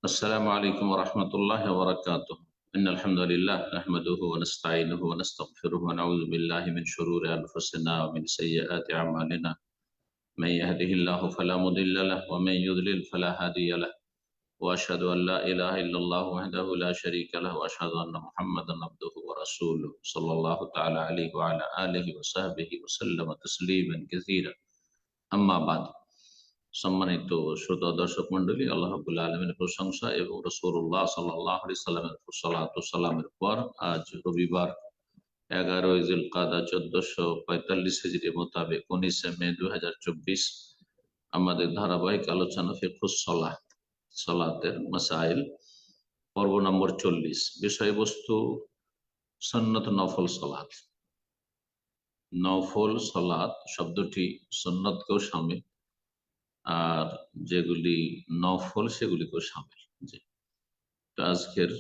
السلام عليكم ورحمة الله وبركاته. إن الحمد لله نحمده ونستعينه ونستغفره ونعوذ بالله من شرور أنفسنا ومن سيئات أعمالنا. من يهده الله فلا مضل له ومن يضلل فلا هادي له. وأشهد أن لا إله إلا الله وحده لا شريك له وأشهد أن محمدا عبده ورسوله صلى الله تعالى عليه وعلى آله وصحبه وسلم تسليما كثيرا. আম্মা বাদ। সম্মানিত শ্রোতা দর্শক মন্ডলী, আল্লাহ রাব্বুল আলামিনের প্রশংসা এবং রাসূলুল্লাহ সাল্লাল্লাহু আলাইহি সাল্লামের সালাতু সালামের পর আজ রবিবার 11 জিলকাদা 1445 হিজরি মোতাবেক 19 মে 2024 আমাদের ধারাবাহিক আলোচনা ফিকহুস সালাহ, সালাতের মাসাইল, পর্ব নম্বর 40। বিষয়বস্তু সুন্নত নফল সালাত। নফল সালাত শব্দটি সুন্নতকেও শামিল, আর যেগুলি নফল সেগুলিকেও শামিল। জি, তো আজকের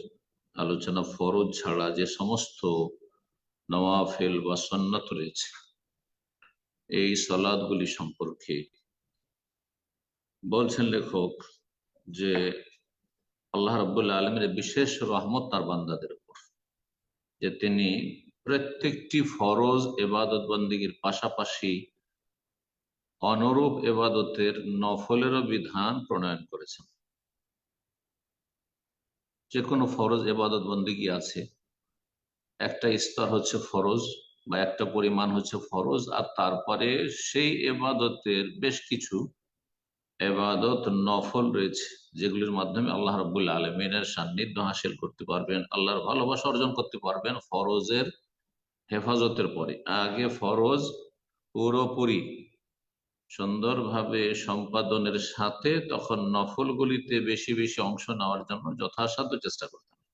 আলোচনা ফরজ ছাড়া যে সমস্ত নওয়াফিল বা সুন্নাত রয়েছে এই সালাতগুলি সম্পর্কে বলছেন লেখক যে আল্লাহ রাব্বুল আলামিনের বিশেষ রহমত তার বান্দাদের উপর, যে তিনি প্রত্যেকটি ফরজ ইবাদত বন্দেগীর পাশাপাশি অনুরূপ ইবাদতের নফলেরও বিধান প্রণয়ন করেছেন। যে কোনো ফরজ ইবাদত বন্দেগী আছে, একটা স্তর হচ্ছে ফরজ বা একটা পরিমাণ হচ্ছে ফরজ, আর তারপরে সেই ইবাদতের বেশ কিছু ইবাদত নফল রয়েছে যেগুলির মাধ্যমে আল্লাহ রাব্বুল আলামিনের সান্নিধ্য হাসিল করতে পারবেন, আল্লাহর ভালোবাসা অর্জন করতে পারবেন। ফরজের হেফাজতের পরে আগে ফরজ পুরোপুরি সুন্দরভাবে সম্পাদনের সাথে তখন নফলগুলিতে বেশি বেশি অংশ নেওয়ার জন্য যথাসাধ্য চেষ্টা করতে হবে।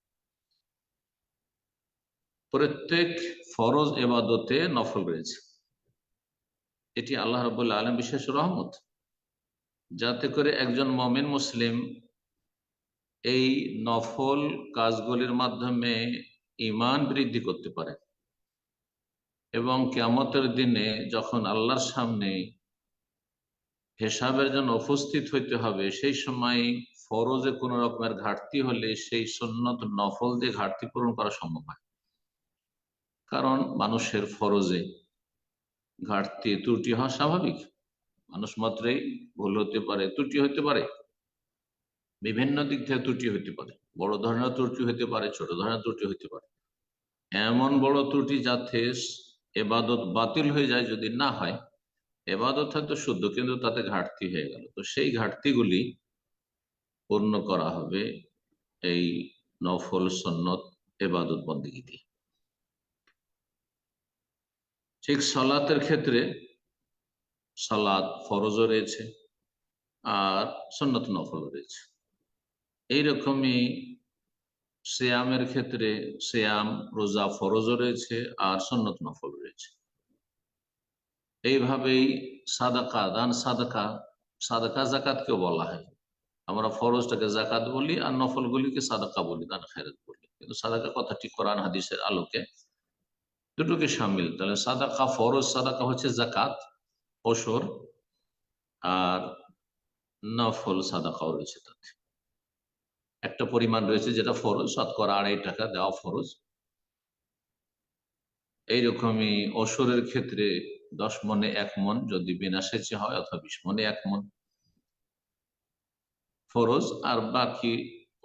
প্রত্যেক ফরজ ইবাদতে নফল রয়েছে, এটি আল্লাহ রাব্বুল আলামিন বিশেষ রহমত, যাতে করে একজন মুমিন মুসলিম এই নফল কাজগুলির মাধ্যমে ঈমান বৃদ্ধি করতে পারে এবং কিয়ামতের দিনে যখন আল্লাহর সামনে হিসাবের জন্য উপস্থিত হইতে হবে, সেই সময় ফরজে কোন রকমের ঘাটতি হলে সেই সুন্নত নফল দিয়ে ঘাটতি পূরণ করা সম্ভব হয়। কারণ মানুষের ফরজে ঘাটতি ত্রুটি হওয়া স্বাভাবিক। মানুষ মাত্রই ভুল হতে পারে, ত্রুটি হতে পারে, বিভিন্ন দিক থেকে ত্রুটি হতে পারে। বড় ধরনের ত্রুটি হতে পারে, ছোট ধরনের ত্রুটি হতে পারে। এমন বড় ত্রুটি যাতে এবাদত বাতিল হয়ে যায়, যদি না হয় এবাদত হয়তো শুদ্ধ কিন্তু তাতে ঘাটতি হয়ে গেল, তো সেই ঘাটতিগুলি পূর্ণ করা হবে এই নফল সুন্নত ইবাদত বন্দেগী দিয়ে। ঠিক সালাতের ক্ষেত্রে সালাত ফরজও রয়েছে আর সুন্নত নফল রয়েছে। এইরকমই সিয়ামের ক্ষেত্রে সিয়াম রোজা ফরজও রয়েছে আর সুন্নত নফল রয়েছে। এইভাবেই সাদাকা, দান সাদাকা, সাদাকা জাকাতকেও বলা হয়। আমরা ফরজটাকে জাকাত বলি আর নফলগুলিকে সাদাকা বলি, দান খেরাত বলি, কিন্তু সাদাকা কথাটি কোরআন হাদিসের আলোকে দুটোকে সামিল। তাহলে সাদাকা ফরজ সাদাকা হচ্ছে জাকাত ওসর, আর নফল সাদাকাও রয়েছে। তাতে একটা পরিমাণ রয়েছে যেটা ফরজ, শতকরা 2.5 টাকা দেওয়া ফরজ। এইরকমই ওসরের ক্ষেত্রে 10 মনে 1 মন যদি বিনা সেচে হয়, অথবা 20 মনে 1 মন ফরজ, আর বাকি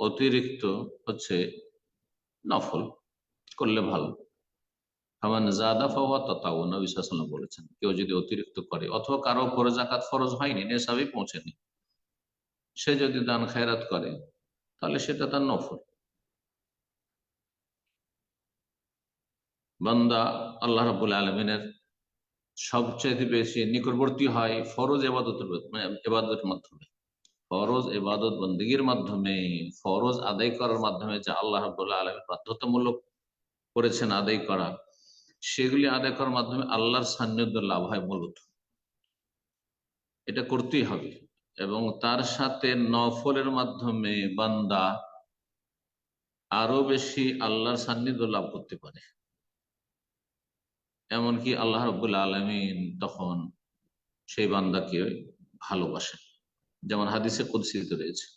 অতিরিক্ত হচ্ছে নফল করলে ভালো। আমান জাদা ফাওয়া তাতাওয়া, নবী সাল্লাল্লাহু আলাইহি ওয়াসাল্লাম বলেছেন, কেউ যদি অতিরিক্ত করে অথবা কারো উপরে যাকাত ফরজ হয়নি, নেশাবে পৌঁছেনি, সে যদি দান খেরাত করে তাহলে সেটা তার নফল। বান্দা আল্লাহ রাব্বুল আলামিনের সবচেয়ে বেশি নিকটবর্তী হয় ফরজ ইবাদতের মাধ্যমে। ফরজ ইবাদত বন্দেগীর মাধ্যমে, ফরজ আদায় করার মাধ্যমে যা আল্লাহ রাব্বুল আলামিন বাধ্যতামূলক করেছেন আদায় করা, সেগুলি আদায় করার মাধ্যমে আল্লাহর সান্নিধ্য লাভ হয়। মূলত এটা করতেই হবে, এবং তার সাথে নফলের মাধ্যমে বান্দা আরো বেশি আল্লাহর সান্নিধ্য লাভ করতে পারে। এমনকি আল্লাহ রাব্বুল আলামিন তখন সেই বান্দাকে ভালোবাসেন, যেমন হাদিসে কুদসিতে রয়েছে,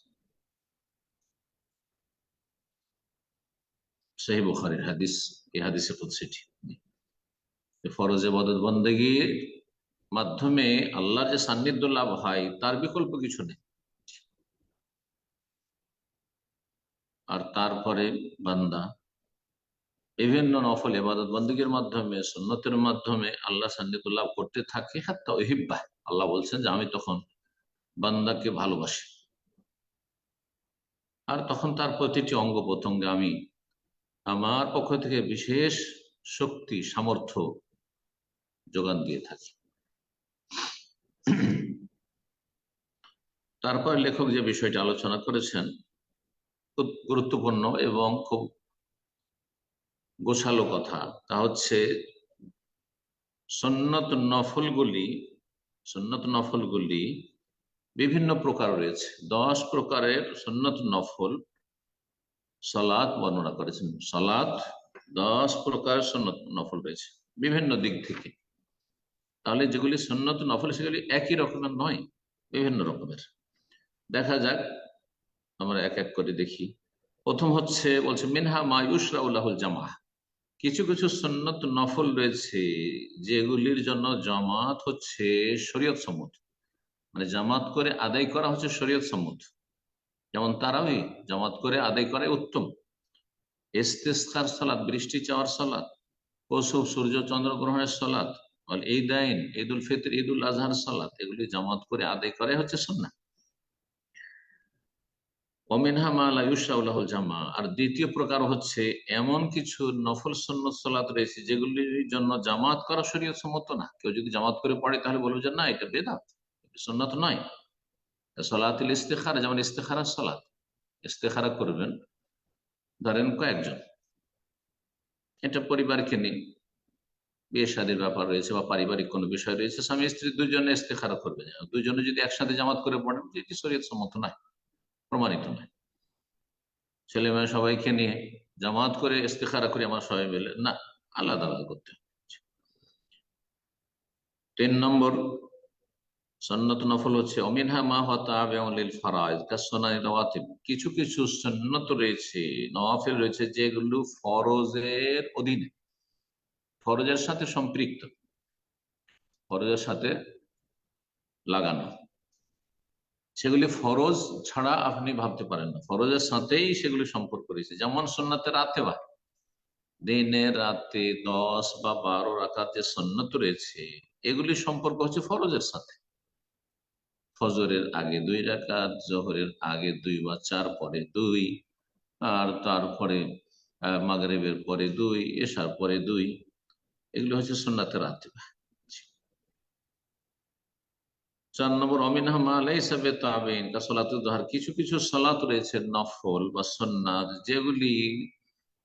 সহিহ বুখারীর হাদিস, এই হাদিসে কুদসিটি। ফরজ ইবাদত বন্দেগীর মাধ্যমে আল্লাহর যে সান্নিধ্য লাভ হয় তার বিকল্প কিছু নেই। আর তারপরে বান্দা বিভিন্ন নফল ইবাদত বন্দেগীর মাধ্যমে, সুন্নতের মাধ্যমে আল্লাহ সান্নিধ্য লাভ করতে থাকে। হাত্তা উহিব্বাহ, আল্লাহ বলছেন যে আমি তখন বান্দাকে ভালোবাসি, আর তখন তার প্রতিটি অঙ্গ প্রত্যঙ্গে আমি আমার পক্ষ থেকে বিশেষ শক্তি সামর্থ্য যোগান দিয়ে থাকি। তারপর লেখক যে বিষয়টি আলোচনা করেছেন খুব গুরুত্বপূর্ণ এবং খুব গোছালো কথা, তা হচ্ছে সুন্নত নফলগুলি বিভিন্ন প্রকার রয়েছে। 10 প্রকারের সুন্নত নফল সালাত বর্ণনা করেছেন। সালাত 10 প্রকার সুন্নত নফল রয়েছে বিভিন্ন দিক থেকে। তাহলে যেগুলি সুন্নত নফল সেগুলি একই রকমের নয়, বিভিন্ন রকমের। দেখা যাক, আমরা এক এক করে দেখি। প্রথম হচ্ছে, বলছে মিনহা মা ইউশরাউল জামাহ। কিছু কিছু সুন্নত নফল রয়েছে যেগুলির জন্য জামাত হচ্ছে শরীয়ত সম্মত, মানে জামাত করে আদায় করা হচ্ছে শরীয়ত সম্মত। যেমন তারাবি জামাত করে আদায় করা উত্তম। ইস্তিসকার সালাত, বৃষ্টি চাওয়ার সালাত, কসুফ সূর্য চন্দ্র গ্রহণের সালাত, ঈদাইন, ঈদ উল ফিতর, ঈদ উল আজহার সালাত, এগুলি জামাত করে আদায় করাই হচ্ছে সুন্নাহ। ওমিনহা মা লা ইউশরাউ জামা। আর দ্বিতীয় প্রকার হচ্ছে এমন কিছু নফল সুন্নত সালাত রয়েছে যেগুলির জন্য জামাত করা শরীয়ত সম্মত না। কেউ যদি জামাত করে পড়ে তাহলে বলবো যে না, এটা বেদাত, সুন্নাত নয়। সালাতুল ইস্তিখারা, যেমন ইস্তিখারার সালাত, ইস্তিখারা করবেন ধরেন কয়েকজন, এটা পরিবারকে নিয়ে বিয়ে শাদীর ব্যাপার রয়েছে বা পারিবারিক কোনো বিষয় রয়েছে, স্বামী স্ত্রী দুজনে ইস্তিখারা করবে, দুজনে যদি একসাথে জামাত করে পড়েন, এটি শরীয়ত সম্মত নয়, প্রমাণিত নয়। ছেলে মেয়ে সবাইকে নিয়ে জামাত করে ইস্তিখারা করি আমার সবাই মিলে, না, আলাদা আলাদা করতে হবে। 3 নম্বর সুন্নত নফল হচ্ছে অমিনহা মা হুয়া তাবিউন লিল ফারাইজ কাসসানানি রাওয়াতিব। কিছু কিছু সুন্নত রয়েছে, নওয়াফিল রয়েছে যেগুলো ফরজের অধীনে, ফরজের সাথে সম্পৃক্ত, ফরজের সাথে লাগানো। সেগুলি ফরজ ছাড়া আপনি ভাবতে পারেন না, ফরজের সাথেই সেগুলি সম্পর্ক রয়েছে। যেমন সুন্নতে রাতেবা, দিনে রাতে 10 বা 12 রাকাত যে সুন্নত রয়েছে, এগুলি সম্পর্ক হচ্ছে ফরজের সাথে। ফজরের আগে 2 রাকাত, জোহরের আগে 2 বা 4 পরে 2, আর তারপরে মাগরিবের পরে 2, এশার পরে 2, এগুলো হচ্ছে সুন্নাতে রাতেবা। 4 নম্বর অমিনহা মা লাইসা বিতাবিন কাসলাতুদ দুহর। কিছু কিছু সালাত রয়েছে নফল বা সুন্নাত যেগুলি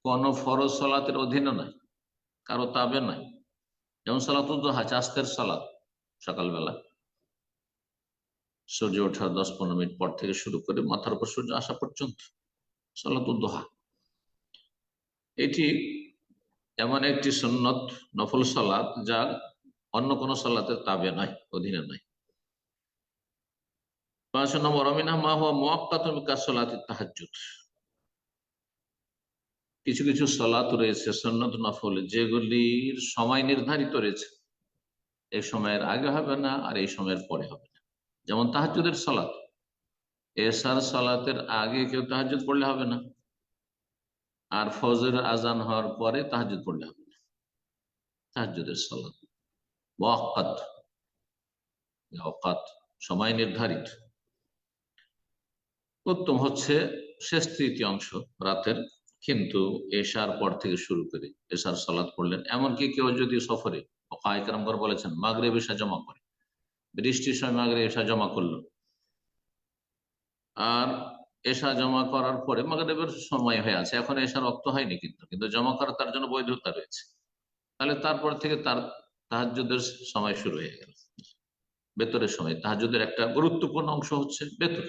কোন ফরজ সালাতের অধীনে নাই, কারো তাবে নাই। যেমন সালাতুদ দুহা, চাস্তের সালাত, সকালবেলা সূর্য ওঠার 10-15 মিনিট পর থেকে শুরু করে মাথার উপর সূর্য আসা পর্যন্ত সালাতুদ দুহা, এটি এমন একটি সুন্নত নফল সালাত যা অন্য কোন সালাতের তাবে নয়, অধীনে নয়। 5 নম্বর অমিনহা মা হুয়া মুআক্কাতুন কাসলাতিত তাহাজ্জুদ। কিছু কিছু সালাত রয়েছে সুন্নত নফল যেগুলির সময় নির্ধারিত রয়েছে, এই সময়ের আগে হবে না আর এই সময়ের পরে হবে না। যেমন তাহাজ্জুদের সালাত, এশার সালাতের আগে কেউ তাহাজ্জুদ পড়লে হবে না, আর ফজর আজান হওয়ার পরে তাহাজ্জুদ পড়লে হবে না। তাহাজ্জুদের সালাত মুআক্কাত, অকাত, সময় নির্ধারিত। উত্তম হচ্ছে শেষ তৃতীয়াংশ রাতের, কিন্তু এশার পর থেকে শুরু করে এশার সালাত পড়লেন। এমনকি কেউ যদি সফরে, ওলামায়ে বলেছেন মাগরিব এশা জমা করে, বৃষ্টির সময় মাগরিব এশা জমা করলো, আর এশা জমা করার পরে মাগরিবের সময় হয়ে আছে, এখন এশার রক্ত হয়নি, কিন্তু কিন্তু জমা করা তার জন্য বৈধতা রয়েছে, তাহলে তারপর থেকে তার তাহাজ্জুদের সময় শুরু হয়ে গেল। বেতরের সময়, তাহাজ্জুদের একটা গুরুত্বপূর্ণ অংশ হচ্ছে বেতর,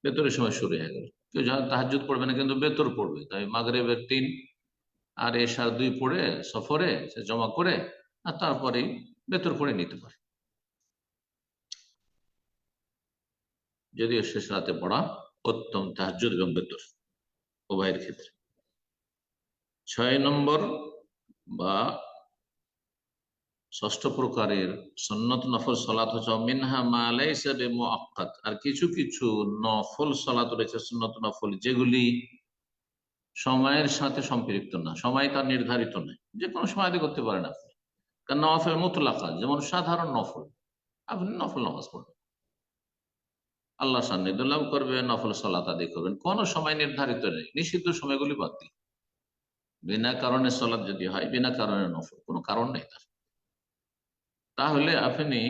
বেতরের সময় শুরু হয়ে গেল। কেউ যখন তাহাজ্জুদ পড়বে না কিন্তু বেতর পড়বে, তাই মাগরিবের 3 আর এশার 2 পড়ে সফরে সে জমা করে, আর তারপরেই বেতর পড়ে নিতে পারে, যদিও শেষ রাতে পড়া উত্তম তাহাজ্জুদ এবং বেতর উভয়ের ক্ষেত্রে। 6 নম্বর বা ষষ্ঠ প্রকারের সুন্নত নফল সালাত হচ্ছে মিনহা মা লাইসা বিমুআক্কাদ, আর কিছু কিছু নফল সালাত রয়েছে সুন্নত নফল যেগুলি সময়ের সাথে সম্পৃক্ত না, সময় তার নির্ধারিত নয়, যে কোনো সময় আদি করতে পারেন আপনি। কারণ নফল মুতলাকা, যেমন সাধারণ নফল, আপনি নফল নামাজ পড়বেন, আল্লাহ সান্নিধ্য লাভ করবেন, নফল সালাত আদায় করবেন, কোনো সময় নির্ধারিত নেই, নিষিদ্ধ সময়গুলি বাদ দিন। বিনা কারণে সালাত যদি হয়, বিনা কারণে নফল, কোনো কারণ নেই তার, তাহলে আপনি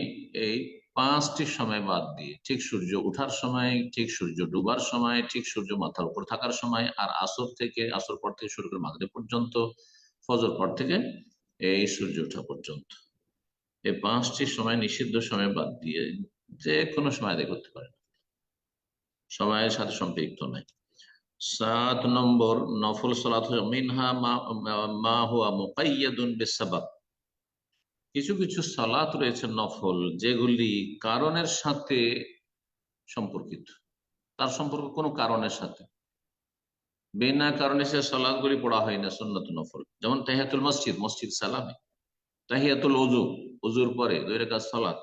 এই 5টি সময় বাদ দিয়ে ঠিক সূর্য ওঠার সময়, ঠিক সূর্য ডুবার সময়, ঠিক সূর্য মাথার উপর থাকার সময়, আর আসর পর থেকে শুরু করে মাগরিব পর্যন্ত, ফজর পর থেকে এই সূর্য ওঠা পর্যন্ত, এই 5টি সময় নিষিদ্ধ সময় বাদ দিয়ে যে কোনো সময় আদায় করতে পারেন, সময়ের সাথে সম্পৃক্ত নয়। 7 নম্বর নফল সালাত মিনহা মা হুয়া মুকাইয়াদুন বিসসাবাব, কিছু কিছু সালাত রয়েছে নফল যেগুলি কারণের সাথে সম্পর্কিত, তার সম্পর্ক কোনো কারণের সাথে, বিনা কারণে সে সালাতগুলি পড়া হয় না সুন্নত নফল। যেমন তাহিয়াতুল মসজিদ, মসজিদ সালামে, তাহিয়াতুল ওযু, ওযুর পরে 2 রাকাত সালাত,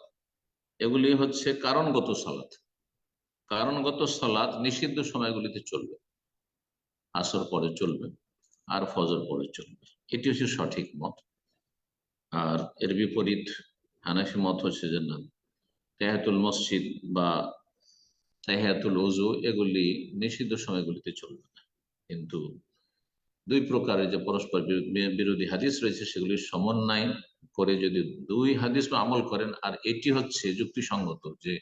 এগুলি হচ্ছে কারণগত সালাত। কারণগত সালাত নিষিদ্ধ সময়গুলিতে চলবে, আসর পরে চলবে আর ফজর পরে চলবে, এটি হচ্ছে সঠিক মত। আর এর বিপরীত হানাফি মত হচ্ছে যে না, তাহিয়াতুল মসজিদ বা তাহিয়াতুল ওযু এগুলি নিষিদ্ধ সময়গুলিতে চলবে না। কিন্তু 2 প্রকারের যে পরস্পর বিরোধী হাদিস রয়েছে সেগুলির সমন্বয় করে যদি 2 হাদিস আমল করেন, আর এটি হচ্ছে যুক্তিসঙ্গত যে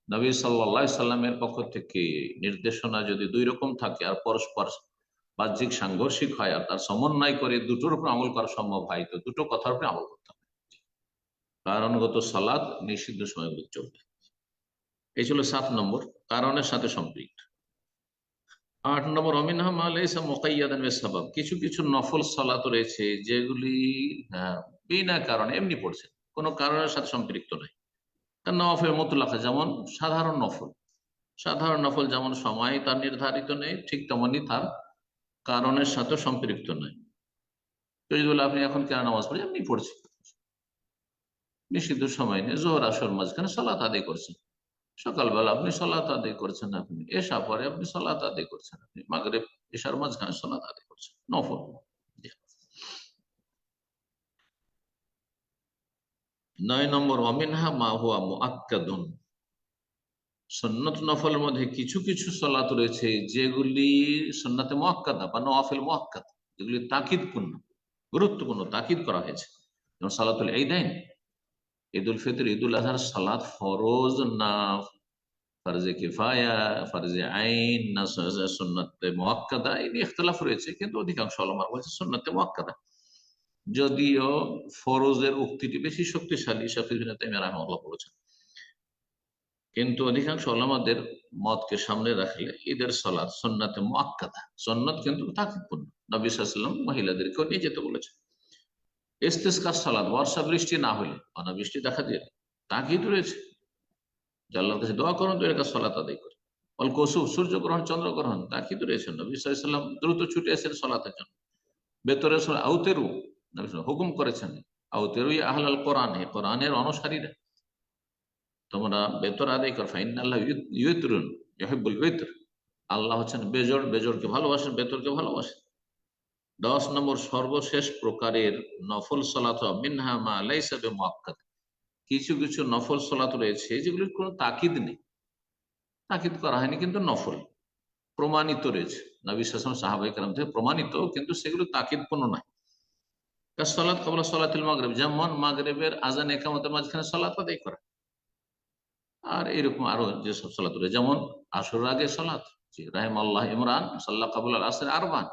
নবী সাল্লাল্লাহু আলাইহি সাল্লামের পক্ষ থেকে নির্দেশনা যদি 2 রকম থাকে আর পরস্পর বাহ্যিক সাংঘর্ষিক হয়, আর তার সমন্বয় করে দুটোর উপর আমল করা সম্ভব হয়, তো দুটো কথার উপরে আমল করতে হবে। কারণগত সালাত নিষিদ্ধ সময়গুলি চলবে। এই ছিল 7 নম্বর, কারণের সাথে সম্পৃক্ত। 8 নম্বর অমিনহা মা লাইসা মুকাইয়াদান বিসসাবাব, কিছু কিছু নফল সালাত রয়েছে যেগুলি বিনা কারণে এমনি পড়ছে, কোনো কারণের সাথে সম্পৃক্ত নয়। কারণ নফল মুতলাকা, যেমন সাধারণ নফল, সাধারণ নফল যেমন সময় তার নির্ধারিত নেই, ঠিক তেমনই তার কারণের সাথে সম্পৃক্ত নয়। তো যদি বলে আপনি এখন কেন নামাজ পড়ি, এমনি পড়ছি, নিষিদ্ধ সময় নেই, জোহর আসর মাঝখানে সালাত আদায় করছেন, সকালবেলা আপনি সালাত আদায় করছেন, আপনি এশা পরে আপনি সালাত আদায় করছেন, আপনি মাগরিব এশার মাঝখানে সালাত আদায় করছেন, নফল। 9 নম্বর অমিনহা মা হুয়া মুআক্কাদুন, সুন্নত নফলের মধ্যে কিছু কিছু সালাত রয়েছে যেগুলি সুন্নাতে মুআক্কাদা বা নওয়াফিল মুআক্কাদা, যেগুলি তাকিদপূর্ণ, গুরুত্বপূর্ণ, তাকিদ করা হয়েছে। যেমন সালাতুল ঈদাইন, ঈদুল ফিতর, ঈদুল আজহার সালাত ফরজ না ফরজে কিফায়া, ফরজে আইন না সুন্নাতে মুআক্কাদা, এই নিয়ে ইখতিলাফ রয়েছে, কিন্তু অধিকাংশ উলামা বলছে সুন্নাতে মুআক্কাদা। যদিও ফরজের উক্তিটি বেশি শক্তিশালী, শাফিঈ ইবনে তাইমিয়া রাহিমাহুল্লাহ বলেছেন, কিন্তু অধিকাংশ উলামাদের মতকে সামনে রাখলে ঈদের সালাত সুন্নাতে মুআক্কাদা, সুন্নাত কিন্তু তাকিদপূর্ণ। নবী সাল্লাল্লাহু আলাইহি ওয়াসাল্লাম মহিলাদেরকেও নিয়ে যেতে বলেছেন। ইস্তিসকার সালাত, বর্ষা বৃষ্টি না হলে, অনাবৃষ্টি দেখা দিয়ে, তাকিদ রয়েছে যে আল্লাহর কাছে দোয়া করুন, 2 রাকাত সালাত আদায় করে। অল কুসুফ, সূর্যগ্রহণ, চন্দ্রগ্রহণ, তাকিদ রয়েছে, নবী সাল্লাল্লাহু আলাইহি ওয়াসাল্লাম দ্রুত ছুটে এসেছেন সালাতের জন্য। বেতরের সময় আউতেরু, নবী সাল্লাল্লাহু হুকুম করেছেন, আউতেরু ইয়া আহলাল কোরআন, হে কোরআনের অনুসারীরা, তোমরা বেতর আদায় কর, ফাইন্নাল্লাহ ইউতরুন ইউহিব্বুল বিতর, আল্লাহ হচ্ছেন বেজোড়, বেজোড়কে ভালোবাসেন, বেতরকে ভালোবাসেন। 10 নম্বর সর্বশেষ প্রকারের নফল সালাত মিনহা মা লাইসা বিমুআক্কাদ, কিছু কিছু নফল সালাত রয়েছে যেগুলির কোনো তাকিদ নেই, তাকিদ করা হয়নি কিন্তু নফল, প্রমাণিত রয়েছে নবী সাল্লাল্লাহু আলাইহি ওয়াসাল্লাম, সাহাবায়ে কেরাম থেকে প্রমাণিত, কিন্তু সেগুলো তাকিদপূর্ণ নয়। সালাত ক্বাবলা সালাতিল মাগরিব, যেমন মাগরিবের আযান ইকামতের মাঝখানে সালাত আদায় করা, আর এরকম আরো যেসব সালাত রয়েছে, যেমন আসরের আগে সালাত, রাহিমাল্লাহ ইমরান সাল্লা কাবুল আল আসর আরবান,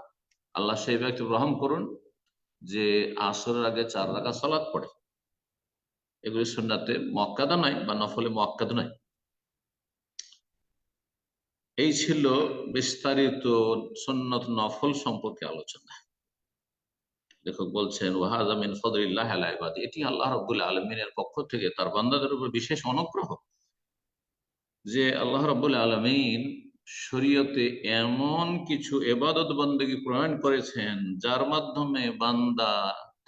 আল্লাহ সেই ব্যক্তি রহম করুন যে আসরের আগে 4 রাকাত সালাত পড়ে, এগুলি সুন্নাতে মুআক্কাদা নয় বা নফলে মুআক্কাদ নয়। এই ছিল বিস্তারিত সুন্নত নফল সম্পর্কে আলোচনা। লেখক বলছেন ওয়াহাযা মিন ফাদলিল্লাহি আলা ইবাদি, এটি আল্লাহ রাব্বুল আলামিনের পক্ষ থেকে তার বান্দাদের উপর বিশেষ অনুগ্রহ যে আল্লাহ রাব্বুল আলামিন শরীয়তে এমন কিছু ইবাদত বন্দেগী প্রণয়ন করেছেন যার মাধ্যমে বান্দা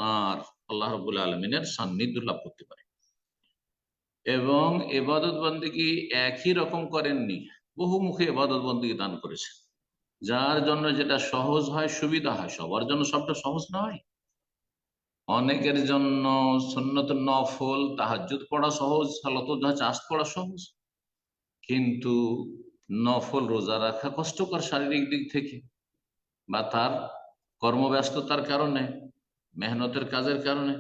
তার আল্লাহ রাব্বুল আলামিনের সান্নিধ্য লাভ করতে পারে। এবং ইবাদত বন্দেগী একই রকম করেননি, বহুমুখী ইবাদত বন্দেগী দান করেছেন, যার জন্য যেটা সহজ হয়, সুবিধা হয়। সবার জন্য সবটা সহজ নয়। অনেকের জন্য সুন্নত নফল তাহাজ্জুদ পড়া সহজ, সালাতুল চাষ পড়া সহজ, কিন্তু নফল রোজা রাখা কষ্টকর শারীরিক দিক থেকে, বা তার কর্মব্যস্ততার কারণে, মেহনতের কাজের কারণে,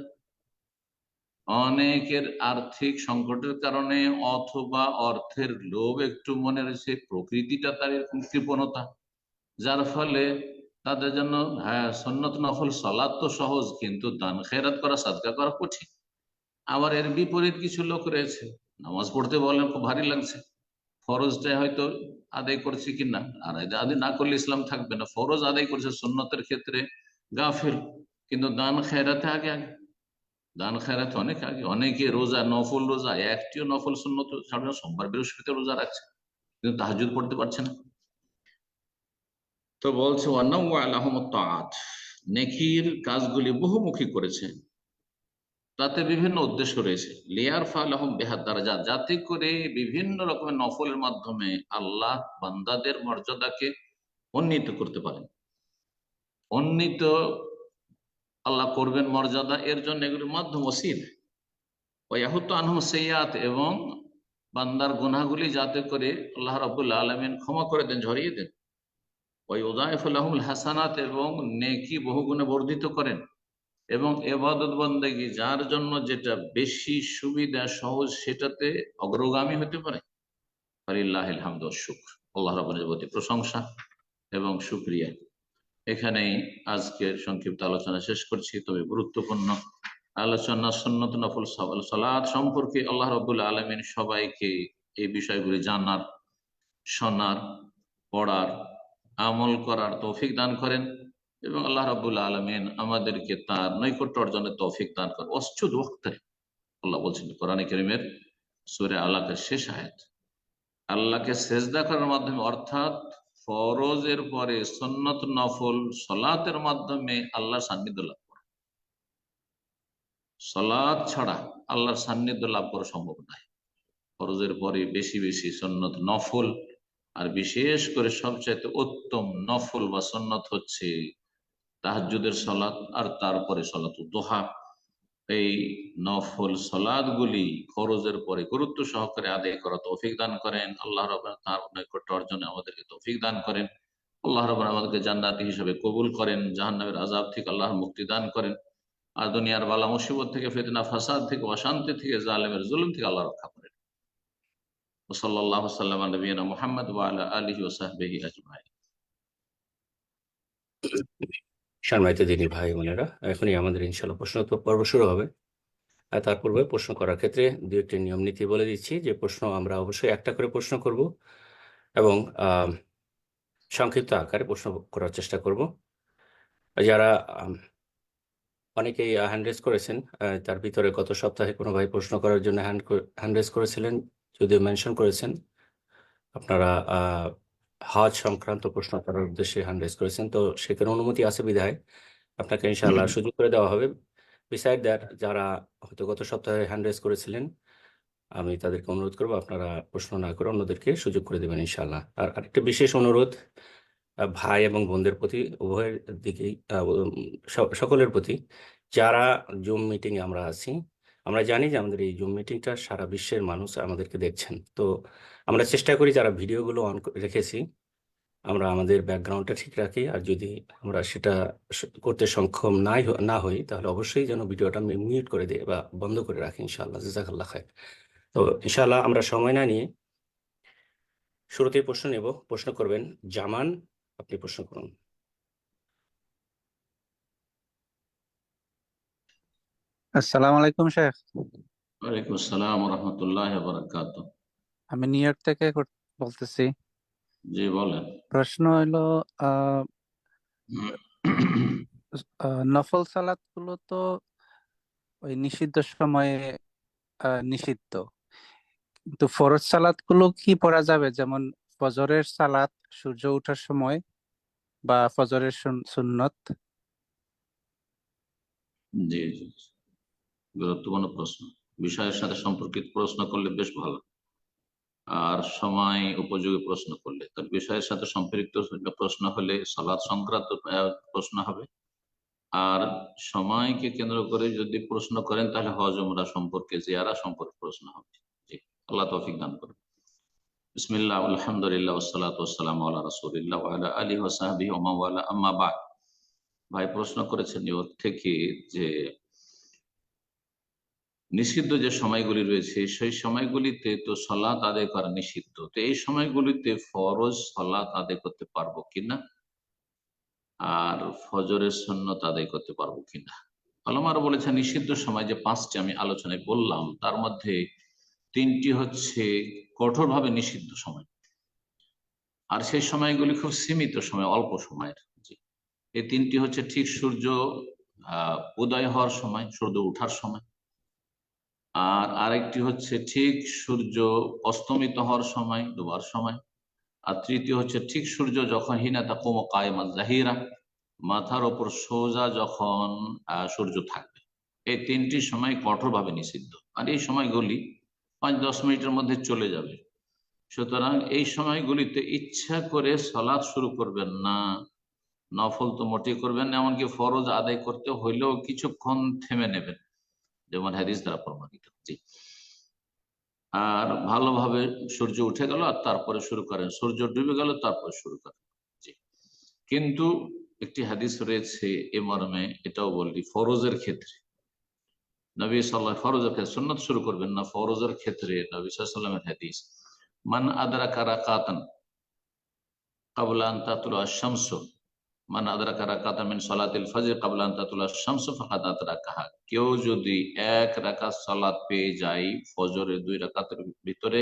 অনেকের আর্থিক সংকটের কারণে, অথবা অর্থের লোভ একটু মনে রয়েছে, প্রকৃতিটা তার এরকম কৃপণতা, যার ফলে তাদের জন্য হ্যাঁ সুন্নত নফল সালাত তো সহজ, কিন্তু দান খেরাত করা, সাদকা করা কঠিন। আবার এর বিপরীত কিছু লোক রয়েছে, নামাজ পড়তে বলেন খুব ভারী লাগছে, ফরজটাই হয়তো আদায় করছে কিনা, আর আদায় না করলে ইসলাম থাকবে না, ফরজ আদায় করছে, সুন্নতের ক্ষেত্রে গাফিল, কিন্তু দান খেরাতে আগে আগে, দান খেরাতে অনেক আগে। অনেকে রোজা, নফল রোজা, একটিও নফল সুন্নত ছাড়বে না, সোমবার বৃহস্পতি রোজা রাখছে, কিন্তু তাহাজ্জুদ পড়তে পারছে না। তো বলছে নেকির কাজগুলি বহুমুখী করেছে, তাতে বিভিন্ন উদ্দেশ্য রয়েছে। লিয়ার ফালাহুম বিহাদ দারাজাত, যাতে করে বিভিন্ন রকমের নফলের মাধ্যমে আল্লাহ বান্দাদের মর্যাদাকে উন্নীত করতে পারেন। উন্নীত আল্লাহ করবেন মর্যাদা, এর জন্য এগুলির মাধ্যম ওসিল। ওয়াহুত্তু আনহুম সাইয়্যাত, এবং বান্দার গুনাহগুলি যাতে করে আল্লাহ রাব্বুল আলামিন ক্ষমা করে দেন, ঝরিয়ে দেন। ওয়ায়ুযায়িফু লাহুমুল হাসানাত, এবং নেকি বহুগুণে বর্ধিত করেন। এবং এবাদত বন্দেগী যার জন্য যেটা বেশি সুবিধা সহজ, সেটাতে অগ্রগামী হতে পারে। ফালিল্লাহিল হামদু ওয়াশ শুকর, আল্লাহ রাব্বুল প্রতি প্রশংসা এবং শুকরিয়া। এখানেই আজকের সংক্ষিপ্ত আলোচনা শেষ করছি। তবে গুরুত্বপূর্ণ আলোচনা সুন্নত নফল সালাত সম্পর্কে আল্লাহ রাব্বুল আলামিন সবাইকে এই বিষয়গুলি জানার, শোনার, পড়ার, আমল করার তৌফিক দান করেন, এবং আল্লাহ রাব্বুল আলামিন আমাদেরকে তার নৈকট্য অর্জনের তৌফিক দান করেন। ওয়াসজুদ ওয়াক্তারিব, আল্লাহ বলছেন কোরআনে কারীমের সূরা আলাকের শেষ আয়াত, আল্লাহকে সেজদা করার মাধ্যমে, অর্থাৎ ফরজের পরে সুন্নত নফল সালাতের মাধ্যমে আল্লাহর সান্নিধ্য লাভ করা। সালাত ছাড়া আল্লাহর সান্নিধ্য লাভ করা সম্ভব নয়। ফরজের পরে বেশি বেশি সুন্নত নফল, আর বিশেষ করে সবচাইতে উত্তম নফল বা সুন্নত হচ্ছে তাহাজ্জুদের সালাত, আর তারপরে সালাতুদ দুহা। এই নফল সালাতগুলি ফরজের পরে গুরুত্ব সহকারে আদায় করা তৌফিক দান করেন আল্লাহ রাব্বুল, তার নৈকট্য অর্জনে আমাদেরকে তৌফিক দান করেন। আল্লাহ রাব্বুল আমাদেরকে জান্নাতি হিসেবে কবুল করেন, জাহান্নামের আযাব থেকে আল্লাহ মুক্তি দান করেন, আর দুনিয়ার বালা মুসিবত থেকে, ফিতনা ফাসাদ থেকে, অশান্তি থেকে, জালেমের জুলুম থেকে আল্লাহ রক্ষা করেন। সাল্লাল্লাহু সাল্লাম আলা নবিয়িনা মুহাম্মদ ওয়া আলা আলিহি ওয়া সাহবিহি আজমাইন। সম্মানিত দিনী ভাই বোনেরা, এখনই আমাদের ইনশাআল্লাহ প্রশ্নোত্তর পর্ব শুরু হবে। আর তার পূর্বে প্রশ্ন করার ক্ষেত্রে দু একটি নিয়ম নীতি বলে দিচ্ছি, যে প্রশ্ন আমরা অবশ্যই একটা করে প্রশ্ন করব, এবং সংক্ষিপ্ত আকারে প্রশ্ন করার চেষ্টা করব। যারা অনেকেই হ্যান্ড রেজ করেছেন, তার ভিতরে গত সপ্তাহে কোনো ভাই প্রশ্ন করার জন্য হ্যান্ড রেজ করেছিলেন, যদিও মেনশন করেছেন আপনারা হজ সংক্রান্ত প্রশ্ন করার উদ্দেশ্যে হ্যান্ড রেজ করেছেন, তো সেখানে অনুমতি আছে বিধায় আপনাকে ইনশাআল্লাহ সুযোগ করে দেওয়া হবে। বিসাইড দ্যাট, যারা হয়তো গত সপ্তাহে হ্যান্ড রেজ করেছিলেন, আমি তাদেরকে অনুরোধ করবো আপনারা প্রশ্ন না করে অন্যদেরকে সুযোগ করে দেবেন ইনশাআল্লাহ। আর আরেকটা বিশেষ অনুরোধ ভাই এবং বোনদের প্রতি, উভয়ের দিকেই, সকলের প্রতি, যারা জুম মিটিংয়ে আমরা আছি, আমরা জানি যে আমাদের এই জুম মিটিংটা সারা বিশ্বের মানুষ আমাদেরকে দেখছেন। তো আমরা চেষ্টা করি যারা ভিডিওগুলো অন রেখেছি, আমরা আমাদের ব্যাকগ্রাউন্ডটা ঠিক রাখি, আর যদি আমরা সেটা করতে সক্ষম না হই, তাহলে অবশ্যই যেন ভিডিওটা মিউট করে দিই বা বন্ধ করে রাখি ইনশাআল্লাহ। জাযাকাল্লাহ খায়র। তো ইনশাআল্লাহ আমরা সময় না নিয়ে শুরুতেই প্রশ্ন নেব। প্রশ্ন করবেন জামান, আপনি প্রশ্ন করুন। আসসালামু আলাইকুম শেখ। ওয়ালাইকুম আসসালাম ওয়া রাহমাতুল্লাহি ওয়া বারাকাতুহু। আমি নিউ ইয়র্ক থেকে বলতেছি। জি বলেন। প্রশ্ন হলো নফল সালাত গুলো তো ওই নিষিদ্ধ সময়ে নিষিদ্ধ, কিন্তু ফরজ সালাত গুলো কি পড়া যাবে? যেমন ফজরের সালাত সূর্য ওঠার সময় বা ফজরের সুন্নত? জি জি, গুরুত্বপূর্ণ প্রশ্ন। বিষয়ের সাথে সম্পর্কিত প্রশ্ন করলে বেশ ভালো, আর সময় উপযোগী প্রশ্ন করলে। তার বিষয়ের সাথে সম্পৃক্ত প্রশ্ন হলে সালাত সংক্রান্ত প্রশ্ন হবে, আর সময়কে কেন্দ্র করে যদি প্রশ্ন করেন তাহলে হজ উমরা সম্পর্কে, জিয়ারা সম্পর্কে প্রশ্ন হবে। জি, আল্লাহ তৌফিক দান করুন। বিসমিল্লাহ, আলহামদুলিল্লাহ, ওয়াসসালাতু ওয়াসসালামু আলা রাসূলিল্লাহ ওয়া আলা আলিহি ওয়া সাহবিহি ওয়া মান ওয়ালা, আম্মা বা'দ। ভাই প্রশ্ন করেছেন নিউ ইয়র্ক থেকে যে নিষিদ্ধ যে সময়গুলি রয়েছে সেই সময়গুলিতে তো সালাত আদায় করা নিষিদ্ধ, তো এই সময়গুলিতে ফরজ সালাত আদায় করতে পারবো কিনা আর ফজরের সুন্নত আদায় করতে পারবো কিনা। আলেমরা বলেছেন নিষিদ্ধ সময় যে পাঁচটি আমি আলোচনায় বললাম তার মধ্যে তিনটি হচ্ছে কঠোরভাবে নিষিদ্ধ সময়, আর সেই সময়গুলি খুব সীমিত সময়, অল্প সময়ের। জি, এই তিনটি হচ্ছে ঠিক সূর্য উদয় হওয়ার সময়, সূর্য ওঠার সময়, আর আরেকটি হচ্ছে ঠিক সূর্য অস্তমিত হওয়ার সময়, ডোবার সময়, আর তৃতীয় হচ্ছে ঠিক সূর্য যখন হিনা তাকুম কায়মা জাহিরা, মাথার ওপর সোজা যখন সূর্য থাকবে। এই তিনটি সময় কঠোরভাবে নিষিদ্ধ, আর এই সময়গুলি 5-10 মিনিটের মধ্যে চলে যাবে। সুতরাং এই সময়গুলিতে ইচ্ছা করে সালাত শুরু করবেন না, নফল তো মোটেই করবেন না, এমনকি ফরজ আদায় করতে হইলেও কিছুক্ষণ থেমে নেবেন, যেমন হাদিস দ্বারা প্রমাণিত। জি, আর ভালোভাবে সূর্য উঠে গেল আর তারপরে শুরু করেন, সূর্য ডুবে গেল তারপরে শুরু করেন। জি, কিন্তু একটি হাদিস রয়েছে এ মর্মে, এটাও বললি ফরজের ক্ষেত্রে নবী সাল্লাল্লাহু, ফরজের ক্ষেত্রে সুন্নাত শুরু করবেন না, ফরজের ক্ষেত্রে নবী সাল্লাল্লাহু আলাইহি ওয়াসাল্লামের হাদিস, মান আদরাকা রাকাতান ক্বাবলা আন তাতলুআ আশ-শামসু, মান আদরাকা রাকাতান মিন সালাতিল ফজর ক্বাবলা আন তাতলুআ আশ-শামসু ফাকাদ আদরাকাহা। কেউ যদি এক রাকাত সালাত পেয়ে যায় ফজরের 2 রাকাতের ভিতরে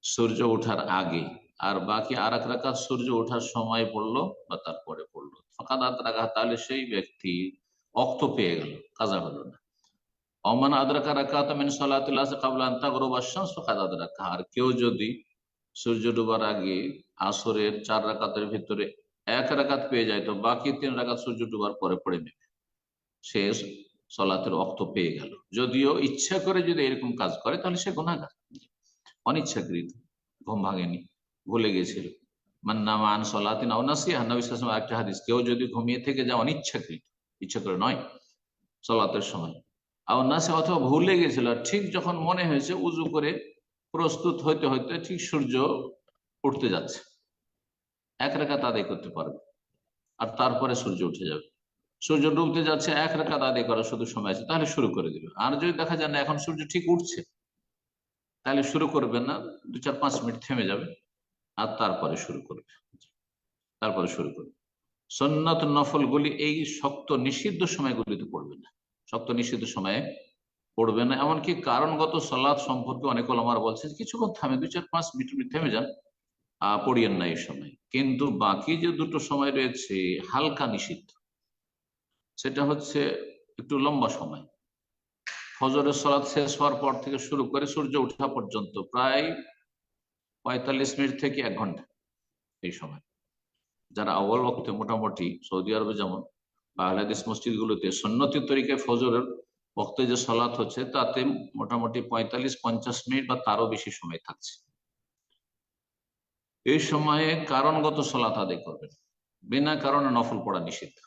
সূর্য ওঠার আগে, আর বাকি আর এক রাকাত সূর্য ওঠার সময় পড়লো বা তারপরে পড়লো, ফাকাদ আদরাকাহা, তাহলে সেই ব্যক্তি ওয়াক্ত পেয়ে গেল, কাজা হলো না। ওমান আদরাকা রাকাতাম মিন সালাতিল আসর ক্বাবলা আন তাগরুবা আশ-শামস ফাকাদ আদরাকাহা, আর কেউ যদি সূর্য ডোবার আগে আসরের 4 রাকাতের ভিতরে 1 রাকাত পেয়ে যায়, তো বাকি 3 রাকাত সূর্য ডোবার পরে পড়ে নেবে, শেষ সালাতের ওয়াক্ত পেয়ে গেল। যদিও ইচ্ছা করে যদি এরকম কাজ করে তাহলে সে গুনাহগার, অনিচ্ছাকৃত, ঘুম ভাঙেনি, ভুলে গেছিল। মান নামা আন সালাতিন আও নাসিহা, নবী সাল্লাল্লাহু আলাইহি ওয়াসাল্লাম একটা হাদিস, কেউ যদি ঘুমিয়ে থেকে যায় অনিচ্ছাকৃত, ইচ্ছা করে নয়, সালাতের সময় আও নাসিহা, অথবা ভুলে গেছিল, ঠিক যখন মনে হয়েছে উজু করে প্রস্তুত হইতে হইতে ঠিক সূর্য উঠতে যাচ্ছে, 1 রাকাত আদায় করতে পারবে, আর তারপরে সূর্য উঠে যাবে। সূর্য ডুবতে যাচ্ছে, 1 রাকাত আদায় করার শুধু সময় আছে, তাহলে শুরু করে দিবে। আর যদি দেখা যায় না এখন সূর্য ঠিক উঠছে, তাহলে শুরু করবেন না, 2-4-5 মিনিট থেমে যাবে আর তারপরে শুরু করবে, তারপরে শুরু করবে। সুন্নাত নফল গুলি এই শক্ত নিষিদ্ধ সময়গুলিতে পড়বে না, শক্ত নিষিদ্ধ সময়ে পড়বে না। এমনকি কারণগত সালাত সম্পর্কে অনেক ওলামারা বলছেন কিছুক্ষণ থামে, 2-4-5 মিনিট থেমে যান, পড়িয়েন না এই সময়। কিন্তু বাকি যে দুটো সময় রয়েছে হালকা নিষিদ্ধ, সেটা হচ্ছে একটু লম্বা সময়। ফজরের সালাত শেষ হওয়ার পর থেকে শুরু করে সূর্য ওঠা পর্যন্ত প্রায় 45 মিনিট থেকে 1 ঘন্টা, এই সময় যারা আউয়াল ওয়াক্তে, মোটামুটি সৌদি আরবে যেমন বা আহলে হাদিস মসজিদগুলোতে সুন্নতি তরিকায় ফজরের ওয়াক্তে যে সালাত হচ্ছে তাতে মোটামুটি 45-50 মিনিট বা তারও বেশি সময় থাকছে। এই সময়ে কারণগত সালাত আদায় করবেন, বিনা কারণে নফল পড়া নিষিদ্ধ।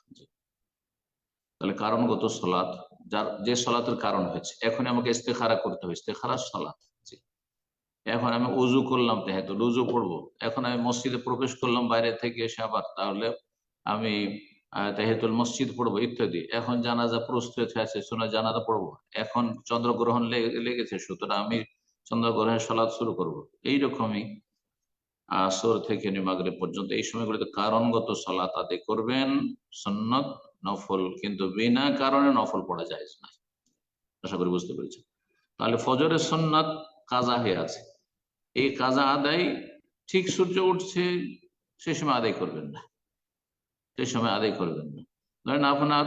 তাহলে কারণগত সালাত, যার যে সালাতের কারণ হয়েছে, এখন আমাকে ইস্তেখারা করতে হবে, ইস্তেখারার সালাত। এখন আমি উজু করলাম, তাহাজ্জুদ উজু পড়বো, এখন আমি মসজিদে প্রবেশ করলাম বাইরে থেকে এসে আবার, তাহলে আমি তাহিয়াতুল মসজিদ পড়বো ইত্যাদি। এখন জানাজা প্রস্তুত আছে, শোনা জানাজা পড়বো, এখন চন্দ্রগ্রহণ লেগেছে, সুতরাং আমি চন্দ্রগ্রহণের সালাত শুরু করব। এইরকমই আসর থেকে মাগরিব পর্যন্ত এই সময়গুলোতে কারণগত সালাত আদায় করবেন, সুন্নত নফল, কিন্তু বিনা কারণে নফল পড়া যায় না। আশা করি বুঝতে পেরেছেন। তাহলে ফজরের সুন্নাত কাজা হয়ে আছে, এই কাজা আদায় ঠিক সূর্য উঠছে সেই সময় আদায় করবেন না, সেই সময় আদায় করবেন না। ধরেন আপনার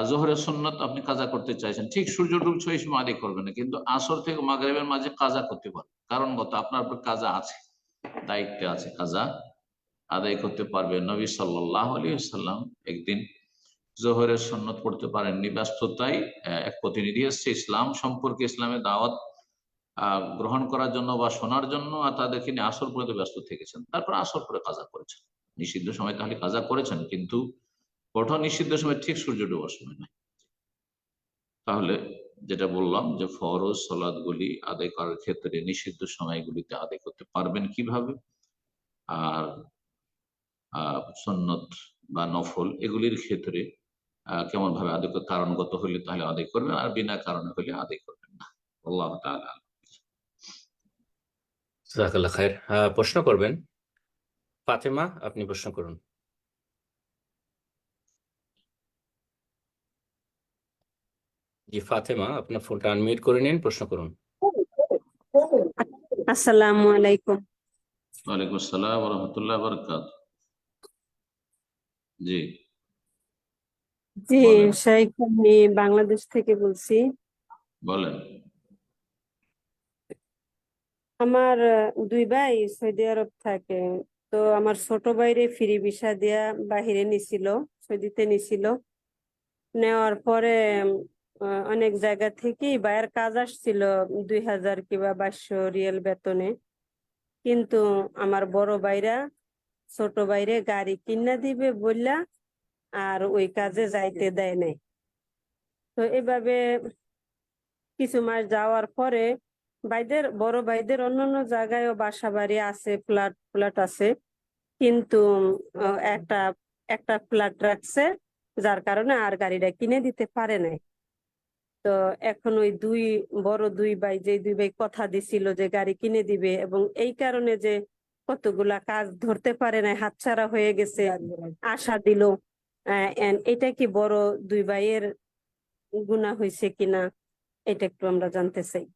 জোহরের সুন্নাত আপনি কাজা করতে চাইছেন, ঠিক সূর্য ডুবছে এই সময় আদায় করবেন না, কিন্তু আসর থেকে মাগরিবের মাঝে কাজা করতে পারেন, কারণগত আপনার উপর কাজা আছে, দায়িত্বে আছে, কাজা আদায় করতে পারবে। নবী সাল্লাল্লাহু আলাইহি ওয়াসাল্লাম একদিন জোহরের সুন্নত পড়তে পারেননি, ব্যস্ততায় এক প্রতিনিধি এসছে ইসলাম সম্পর্কে, ইসলামের দাওয়াত গ্রহণ করার জন্য বা শোনার জন্য, আর তাদেরকে নিয়ে আসর পর্যন্ত ব্যস্ত থেকেছেন, তারপর আসর পরে কাজা করেছেন। নিষিদ্ধ সময় তাহলে কাজা করেছেন, কিন্তু কঠোর নিষিদ্ধ সময় ঠিক সূর্য ডোবার সময় নয়। তাহলে যেটা বললাম যে ফরজ সালাতগুলি আদায় করার ক্ষেত্রে নিষিদ্ধ সময়গুলিতে আদায় করতে পারবেন কিভাবে, আর সুন্নত বা নফল এগুলির ক্ষেত্রে কেমন ভাবে আদায় করতে, কারণগত হলে তাহলে আদায় করবেন, আর বিনা কারণে হলে আদায় করবেন না। আল্লাহ তাআলা। জাযাকাল্লাহ খায়ের। প্রশ্ন করবেন ফাতেমা, আপনি প্রশ্ন করুন। জি ফাতেমা, আপনার ফোনটা আনমিউট করে নিন, প্রশ্ন করুন। আসসালামু আলাইকুম। ওয়ালাইকুম আসসালাম ওয়া রাহমাতুল্লাহি ওয়া বারাকাতুহু। জি জি বলেন। শাইখ, আমি বাংলাদেশ থেকে বলছি। বলেন। আমার দুই ভাই সৌদি আরব থাকে। তো আমার ছোট ভাইরে ফ্রি ভিসা দিয়া বাহিরে নিছিল, সৌদিতে নিছিল। নেওয়ার পরে অনেক জায়গা থেকেই ভাইয়ের কাজ আসছিল 2000 কিংবা 2200 রিয়াল বেতনে। কিন্তু আমার বড় ভাইরা ছোট ভাইরে গাড়ি কিনা দিবে বললা আর ওই কাজে যাইতে দেয় নাই। তো এভাবে কিছু মাস যাওয়ার পরে বড় ভাইদের অন্যান্য জায়গায়ও বাসা বাড়ি আছে, ফ্ল্যাট ফ্ল্যাট আছে, কিন্তু একটা একটা ফ্ল্যাট রাখছে, যার কারণে আর গাড়িটা কিনে দিতে পারে নাই। তো এখন ওই বড় দুই ভাই, যে দুই ভাই কথা দিছিল যে গাড়ি কিনে দিবে, এবং এই কারণে যে কতগুলা কাজ ধরতে পারে নাই, হাতছাড়া হয়ে গেছে, আশা দিল। এটা কি বড় দুই ভাইয়ের গুনাহ হয়েছে কিনা, এটা একটু আমরা জানতে চাই।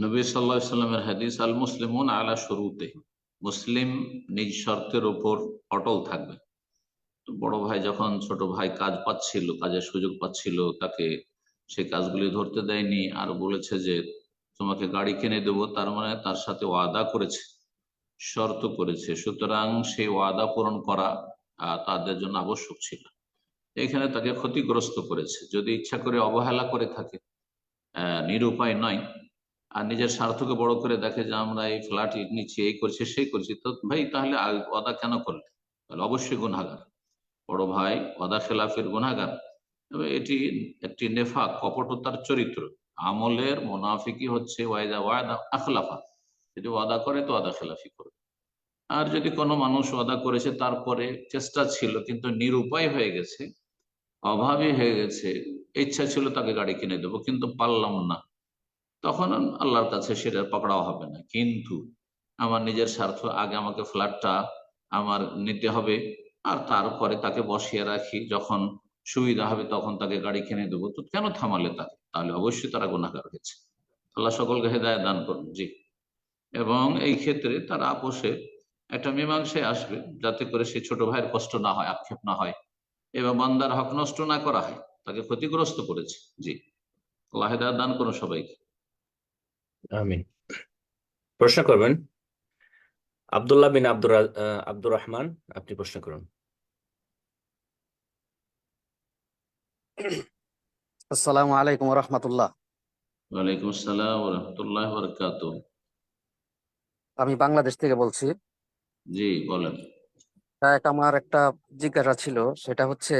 নবী সাল্লাল্লাহু আলাইহি ওয়াসাল্লামের হাদিস, আল মুসলিমুন আলা শুরুতিহি, মুসলিম নিজ শর্তের উপর অটল থাকবে। তো বড় ভাই যখন ছোট ভাই কাজ পাচ্ছিল, কাজের সুযোগ পাচ্ছিল, তাকে সেই কাজগুলি ধরতে দেয়নি, আর বলেছে যে তোমাকে গাড়ি কিনে দেবো, তার মানে তার সাথে ওয়াদা করেছে, শর্ত করেছে, সুতরাং সেই ওয়াদা পূরণ করা তাদের জন্য আবশ্যক ছিল। এখানে তাকে ক্ষতিগ্রস্ত করেছে। যদি ইচ্ছা করে অবহেলা করে থাকে, নিরুপায় নয়, আর নিজের স্বার্থকে বড় করে দেখে যে আমরা এই ফ্ল্যাট নিচ্ছি, এই করছি সেই করছি, তো ভাই তাহলে ওয়াদা কেন করলে? তাহলে অবশ্যই গুনাহগার। বড় ভাই ওয়াদা খেলাফের গুনাহগার। তবে এটি একটি নেফাক, কপটতার চরিত্র। আমলের মুনাফিকি হচ্ছে ওয়াইদা ওয়াদা আখলাফা, যদি ওয়াদা করে তো ওয়াদা খেলাফি করবে। আর যদি কোনো মানুষ ওয়াদা করেছে, তারপরে চেষ্টা ছিল কিন্তু নিরুপায় হয়ে গেছে, অভাবী হয়ে গেছে, ইচ্ছা ছিল তাকে গাড়ি কিনে দেবো কিন্তু পারলাম না, তখন আল্লাহর কাছে সেটা পকড়াও হবে না। কিন্তু আমার নিজের স্বার্থ, আগে আমাকে ফ্ল্যাটটা আমার নিতে হবে, আর তারপরে তাকে বসিয়ে রাখি, যখন সুবিধা হবে তখন তাকে গাড়ি কিনে দেবো, তো কেন থামালে তাকে? তাহলে অবশ্যই তারা গুনাহগার হয়েছে। আল্লাহ সকলকে হেদায়েত দান করুন। জি। এবং এই ক্ষেত্রে তারা আপোষে একটা মীমাংসায় আসবে, যাতে করে সে ছোট ভাইয়ের কষ্ট না হয়, আক্ষেপ না হয়, এবং বান্দার হক নষ্ট না করা হয়। তাকে ক্ষতিগ্রস্ত করেছে। জি। আল্লাহ হেদায়েত দান করুন সবাইকে। আমিন। প্রশ্ন করবেন আব্দুল্লাহ বিন আব্দুর রহমান, আপনি প্রশ্ন করুন। আসসালামু আলাইকুম রহমতুল্লাহ। ওয়ালাইকুম আসসালাম ওয়া রাহমাতুল্লাহি ওয়া বারাকাতুহু। আমি বাংলাদেশ থেকে বলছি। জি বলেন। আমার একটা জিজ্ঞাসা ছিল, সেটা হচ্ছে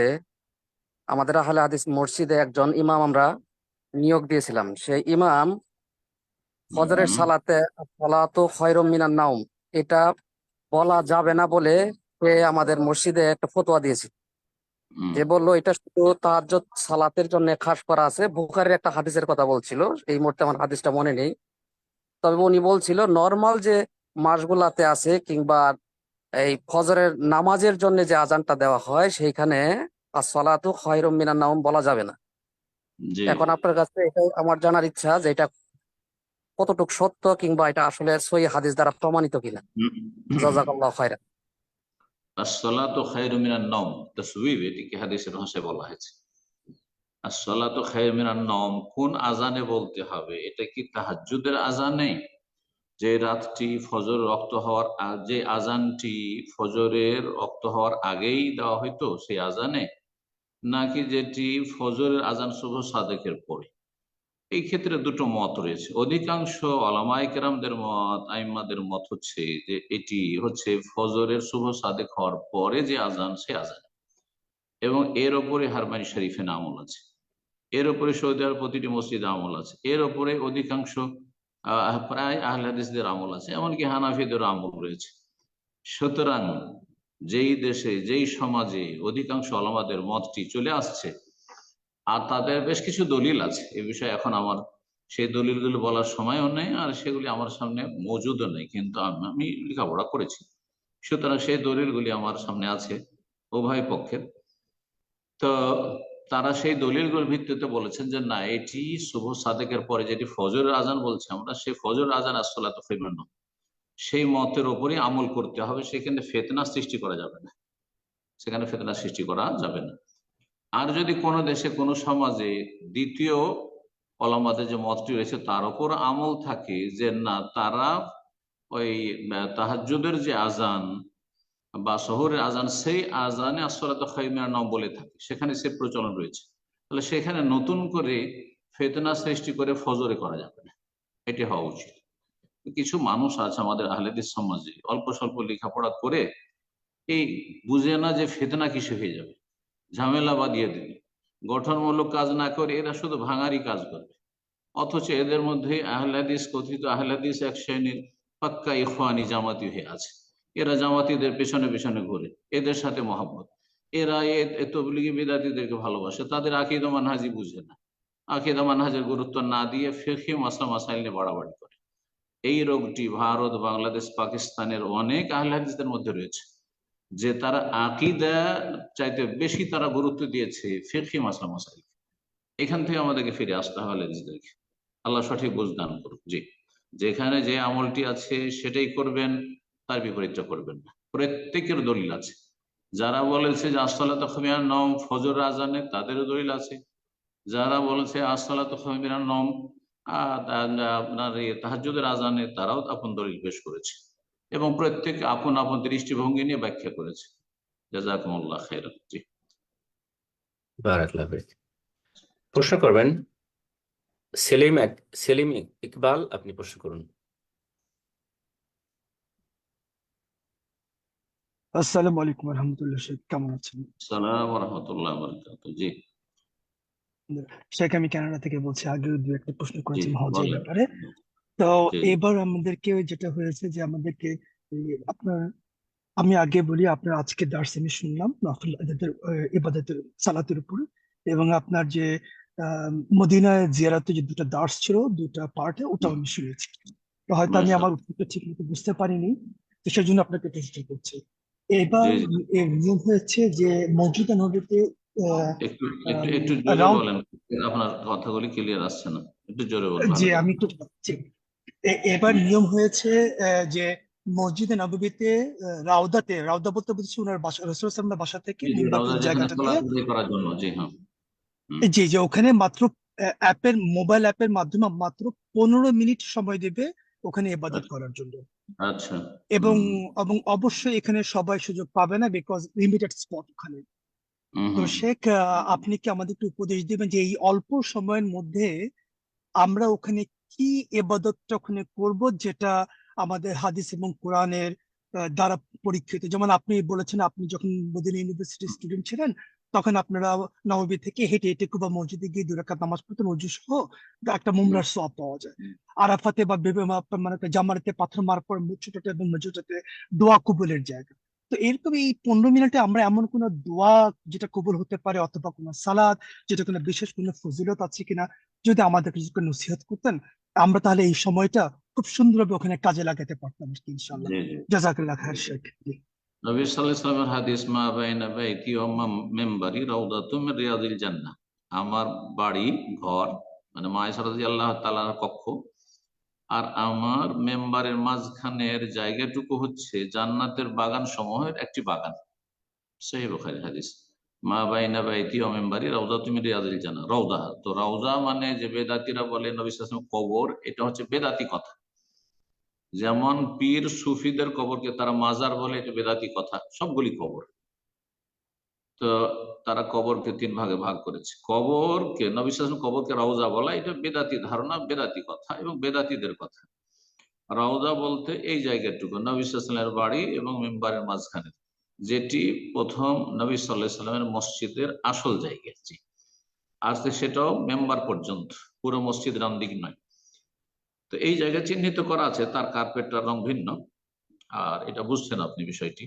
আমাদের আহলে হাদিস মসজিদে একজন ইমাম আমরা নিয়োগ দিয়েছিলাম। সেই ইমাম ফজরের হুম, সালাতে সালাতু খায়রুম মিনান নাওম এটা বলা যাবে না বলে সে আমাদের মসজিদে একটা ফতোয়া দিয়েছে। হুম, যে বললো এটা শুধু তাহাজ্জুদ সালাতের জন্য খাস করা আছে। বুখারীর একটা হাদিসের কথা বলছিল, এই মুহূর্তে আমার হাদিসটা মনে নেই। তবে উনি বলছিল নর্মাল যে মাসগুলাতে আছে কিংবা এই ফজরের নামাজের জন্য যে আজানটা দেওয়া হয় সেইখানে আসসালাতু খায়রুম মিনান নাওম বলা যাবে না। জি। এখন আপনার কাছে এটাই আমার জানার ইচ্ছা যে এটা কতটুকু সত্য কিংবা এটা আসলে সহিহ হাদিস দ্বারা প্রমাণিত কিনা। জাযাকাল্লাহু খায়রান। আসসালাতু খায়রুম মিনান নওম, তাসবিব, এটিকে হাদিসের ভাষায় বলা হয়েছে। আসসালাতু খায়রুম মিনান নওম কোন আজানে বলতে হবে? এটা কি তাহাজ্জুদের আজানে, যে রাতটি ফজর রক্ত হওয়ার যে আজানটি ফজরের রক্ত হওয়ার আগেই দেওয়া হইতো সেই আজানে, নাকি যেটি ফজরের আজান শুভ সাদেকের পরে। এই ক্ষেত্রে দুটো মত রয়েছে। অধিকাংশ ওলামায়ে কেরামদের মত, আইম্মাদের মত হচ্ছে যে এটি হচ্ছে ফজরের শুভ সাদেক হওয়ার পরে যে আজান সে আজান, এবং এর ওপরে হারমানি শরীফে আমল আছে, এর ওপরে সৌদি আরব প্রতিটি মসজিদে আমল আছে, এর ওপরে অধিকাংশ প্রায় আহলে হাদিসদের আমল আছে, এমনকি হানাফিদের আমল রয়েছে। সুতরাং যেই দেশে যেই সমাজে অধিকাংশ ওলামাদের মতটি চলে আসছে, আর তাদের বেশ কিছু দলিল আছে এ বিষয়ে, এখন আমার সেই দলিলগুলো বলার সময়ও নেই, আর সেগুলি আমার সামনে মজুদও নেই, কিন্তু আমি লেখাপড়া করেছি, সুতরাং সেই দলিলগুলি আমার সামনে আছে উভয় পক্ষের। তো তারা সেই দলিলগুলোর ভিত্তিতে বলেছেন যে না, এটি শুভ সাদেকের পরে যেটি ফজরের আজান বলছে আমরা, সেই ফজরের আজান আসসালাতু খায়রুন মিনান, সেই মতের ওপরই আমল করতে হবে, সেখানে ফিতনা সৃষ্টি করা যাবে না, সেখানে ফিতনা সৃষ্টি করা যাবে না। আর যদি কোনো দেশে কোনো সমাজে দ্বিতীয় ওলামাদের যে মতটি রয়েছে তার উপর আমল থাকে যে না, তারা ওই তাহাজ্জুদের যে আজান বা শহরের আজান, সেই আজানে আসসালাতু খায়রুন মিনান নাম বলে থাকে, সেখানে সে প্রচলন রয়েছে, তাহলে সেখানে নতুন করে ফিতনা সৃষ্টি করে ফজরে করা যাবে না, এটি হওয়া উচিত। কিছু মানুষ আছে আমাদের আহলে হাদিস সমাজে অল্প স্বল্প লেখাপড়া করে এই বুঝে না যে ফিতনা কিসে হয়ে যাবে, ঝামেলা বাঁধিয়ে দেবে, গঠনমূলক কাজ না করে এরা শুধু ভাঙারি কাজ করবে, অথচ এদের মধ্যে আহলে হাদিস, কথিত আহলে হাদিস এক শ্রেণীর পাক্কা ইখওয়ানি জামাতি হয়ে আছে, এরা জামাতিদের পেছনে পেছনে ঘুরে, এদের সাথে মহব্বত, এরা তবলিগি বিদাতিদেরকে ভালোবাসে, তাদের আকীদা মানহাজি বুঝে না, আকীদা মানহাজের গুরুত্ব না দিয়ে ফিকহি মাসলা মাসাইল নিয়ে বাড়াবাড়ি করে। এই রোগটি ভারত, বাংলাদেশ, পাকিস্তানের অনেক আহলে হাদিসদের মধ্যে রয়েছে, যে তারা আকীদা চাইতে বেশি তারা গুরুত্ব দিয়েছে ফিকহি মাসলা মাসাইল। এখান থেকে আমাদেরকে ফিরে আসতে হবে আহলে হাদিসদেরকে। আল্লাহ সঠিক বুঝ দান করুক। জি, যেখানে যে আমলটি আছে সেটাই করবেন, তার বিপরীতটা করবেন না। প্রত্যেকের দলিল আছে, যারা বলেছে যে আসসালাতু খায়রুন মিনান নওম ফজর আজানে, তাদেরও দলিল আছে, যারা বলেছে আসসালাতু খায়রুন মিনান নওম আপনার তাহাজ্জুদের আজানে, তারাও আপন দলিল পেশ করেছে, এবং প্রত্যেকে আপন আপন দৃষ্টিভঙ্গি নিয়ে ব্যাখ্যা করেছে। জাযাকুমুল্লাহ খাইরান। জি, বারাকাল্লাহু ফিক। প্রশ্ন করবেন সেলিম ইকবাল, আপনি প্রশ্ন করুন। আসসালামু আলাইকুম রহমতুল্লাহ। শেখ কেমন আছেন? আসসালামু ওয়া রাহমাতুল্লাহি ওয়া বারাকাতুহু। জি শেখ, আমি কানাডা থেকে বলছি। আগেও দু একটা প্রশ্ন জি করেছিলাম হজের বলেন। ব্যাপারে। তো জি এবার আমাদেরকে যেটা হয়েছে যে আমাদেরকে আপনার, আমি আগে বলি, আপনার আজকে দার্স আমি শুনলাম নফল ইবাদতের সালাতের উপরে, এবং আপনার যে মদিনায় জিয়ারতে যে দুটা দার্স ছিল, দুটা পার্টে, ওটাও আমি শুনেছি। তো হয়তো আমি আমার মাশাআল্লাহ। উত্তরটা ঠিক মতো বুঝতে পারিনি, তো সেই জন্য আপনাকে প্রশ্ন করছি। এবার জি জি, এর নিয়ম হয়েছে যে মসজিদে নববীতে একটু একটু একটু জোরে রাউন্ড, বলেন, আপনার কথাগুলি ক্লিয়ার আসছে না, একটু জোরে বলেন যে ভালো করে। আমি একটু বলছি। এবার নিয়ম হয়েছে যে মসজিদে নববীতে রাউদা বলতে বুঝছি ওনার বাসা, রাসূল সাল্লাল্লাহু আলাইহি ওয়াসাল্লামের বাসা থেকে জি জি, রওজা মিম্বারের যেখানে জায়গাটা দিয়ে, সালাত আদায় করার জন্য। জি হ্যাঁ। হুম, যে যে ওখানে মাত্র মোবাইল অ্যাপের মাধ্যমে মাত্র 15 মিনিট সময় দেবে ওখানে ইবাদত আচ্ছা করার জন্য। আচ্ছা। এবং হুম এবং অবশ্যই এখানে সবাই সুযোগ পাবে না, বিকজ লিমিটেড স্পট ওখানে। হুম তো হুম। শেখ, আপনি কি আমাদের একটু উপদেশ দিবেন যে এই অল্প সময়ের মধ্যে আমরা ওখানে কি ইবাদতটা ওখানে করব, যেটা আমাদের হাদিস এবং কোরআনের দ্বারা পরীক্ষিত? যেমন আপনি বলেছেন, আপনি যখন মদিনা ইউনিভার্সিটির স্টুডেন্ট ছিলেন, তখন আপনারা নববী থেকে হেঁটে হেঁটে কুবা মসজিদে গিয়ে 2 রাকাত নামাজ পড়তেন, ওযু সহ একটা মুমরার সওয়াব পাওয়া যায়। আরাফাতে বা মানে একটা জামারাতে পাথর মারার পর ছোটটা এবং মেজোটাতে দোয়া কবুলের জায়গা। তো এরকম এই 15 মিনিটে আমরা এমন কোন দোয়া যেটা কবুল হতে পারে, অথবা কোনো সালাদ যেটা কোনো বিশেষ কোনো ফজিলত আছে কিনা, যদি আমাদেরকে কিছু নসিহত করতেন, আমরা তাহলে এই সময়টা খুব সুন্দরভাবে ওখানে কাজে লাগাতে পারতাম আর কি, ইনশাআল্লাহ। জি জি। জাযাকাল্লাহ খায়ের শেখ। জি। নবী সাল্লাল্লাহু আলাইহি ওয়াসাল্লামের হাদিস, মা বাইনা বাইতি ওয়া মিম্বারি রাউদাতুম মিন রিয়াদিল জান্নাহ, আমার বাড়ি, ঘর মানে মা আয়েশা রাদিয়াল্লাহু তাআলার কক্ষ, আর আমার মেম্বারের মাঝখানের জায়গাটুকু হচ্ছে জান্নাতের বাগান সমূহের একটি বাগান। সহিহ বুখারী হাদিস। মা বাইনা বাইতি ওয়া মিম্বারি রাউদাতুম মিন রিয়াদিল জান্নাহ। রওজা, তো রওজা মানে যে বেদাতীরা বলে নবী সাল্লাল্লাহু আলাইহি ওয়াসাল্লাম কবর, এটা হচ্ছে বেদাতি কথা। যেমন পীর সুফিদের কবরকে তারা মাজার বলে, এটা বেদাতি কথা, সবগুলি কবর। তো তারা কবরকে 3 ভাগে ভাগ করেছে। কবরকে নবী সাল্লাল্লাহু আলাইহি ওয়াসাল্লাম কবরকে রওজা বলা, এটা বেদাতি ধারণা, বেদাতি কথা এবং বেদাতিদের কথা। রওজা বলতে এই জায়গাটুকু নবী সাল্লাল্লাহু আলাইহি ওয়াসাল্লামের বাড়ি এবং মিম্বারের মাঝখানে, যেটি প্রথম নবী সাল্লাল্লাহু আলাইহি ওয়াসাল্লামের মসজিদের আসল জায়গা। জি, আর সেটাও মেম্বার পর্যন্ত, পুরো মসজিদ ডান দিক নয়। তো এই জায়গা চিহ্নিত করা আছে, তার কার্পেটটার রং ভিন্ন। আর এটা বুঝছেন আপনি বিষয়টি।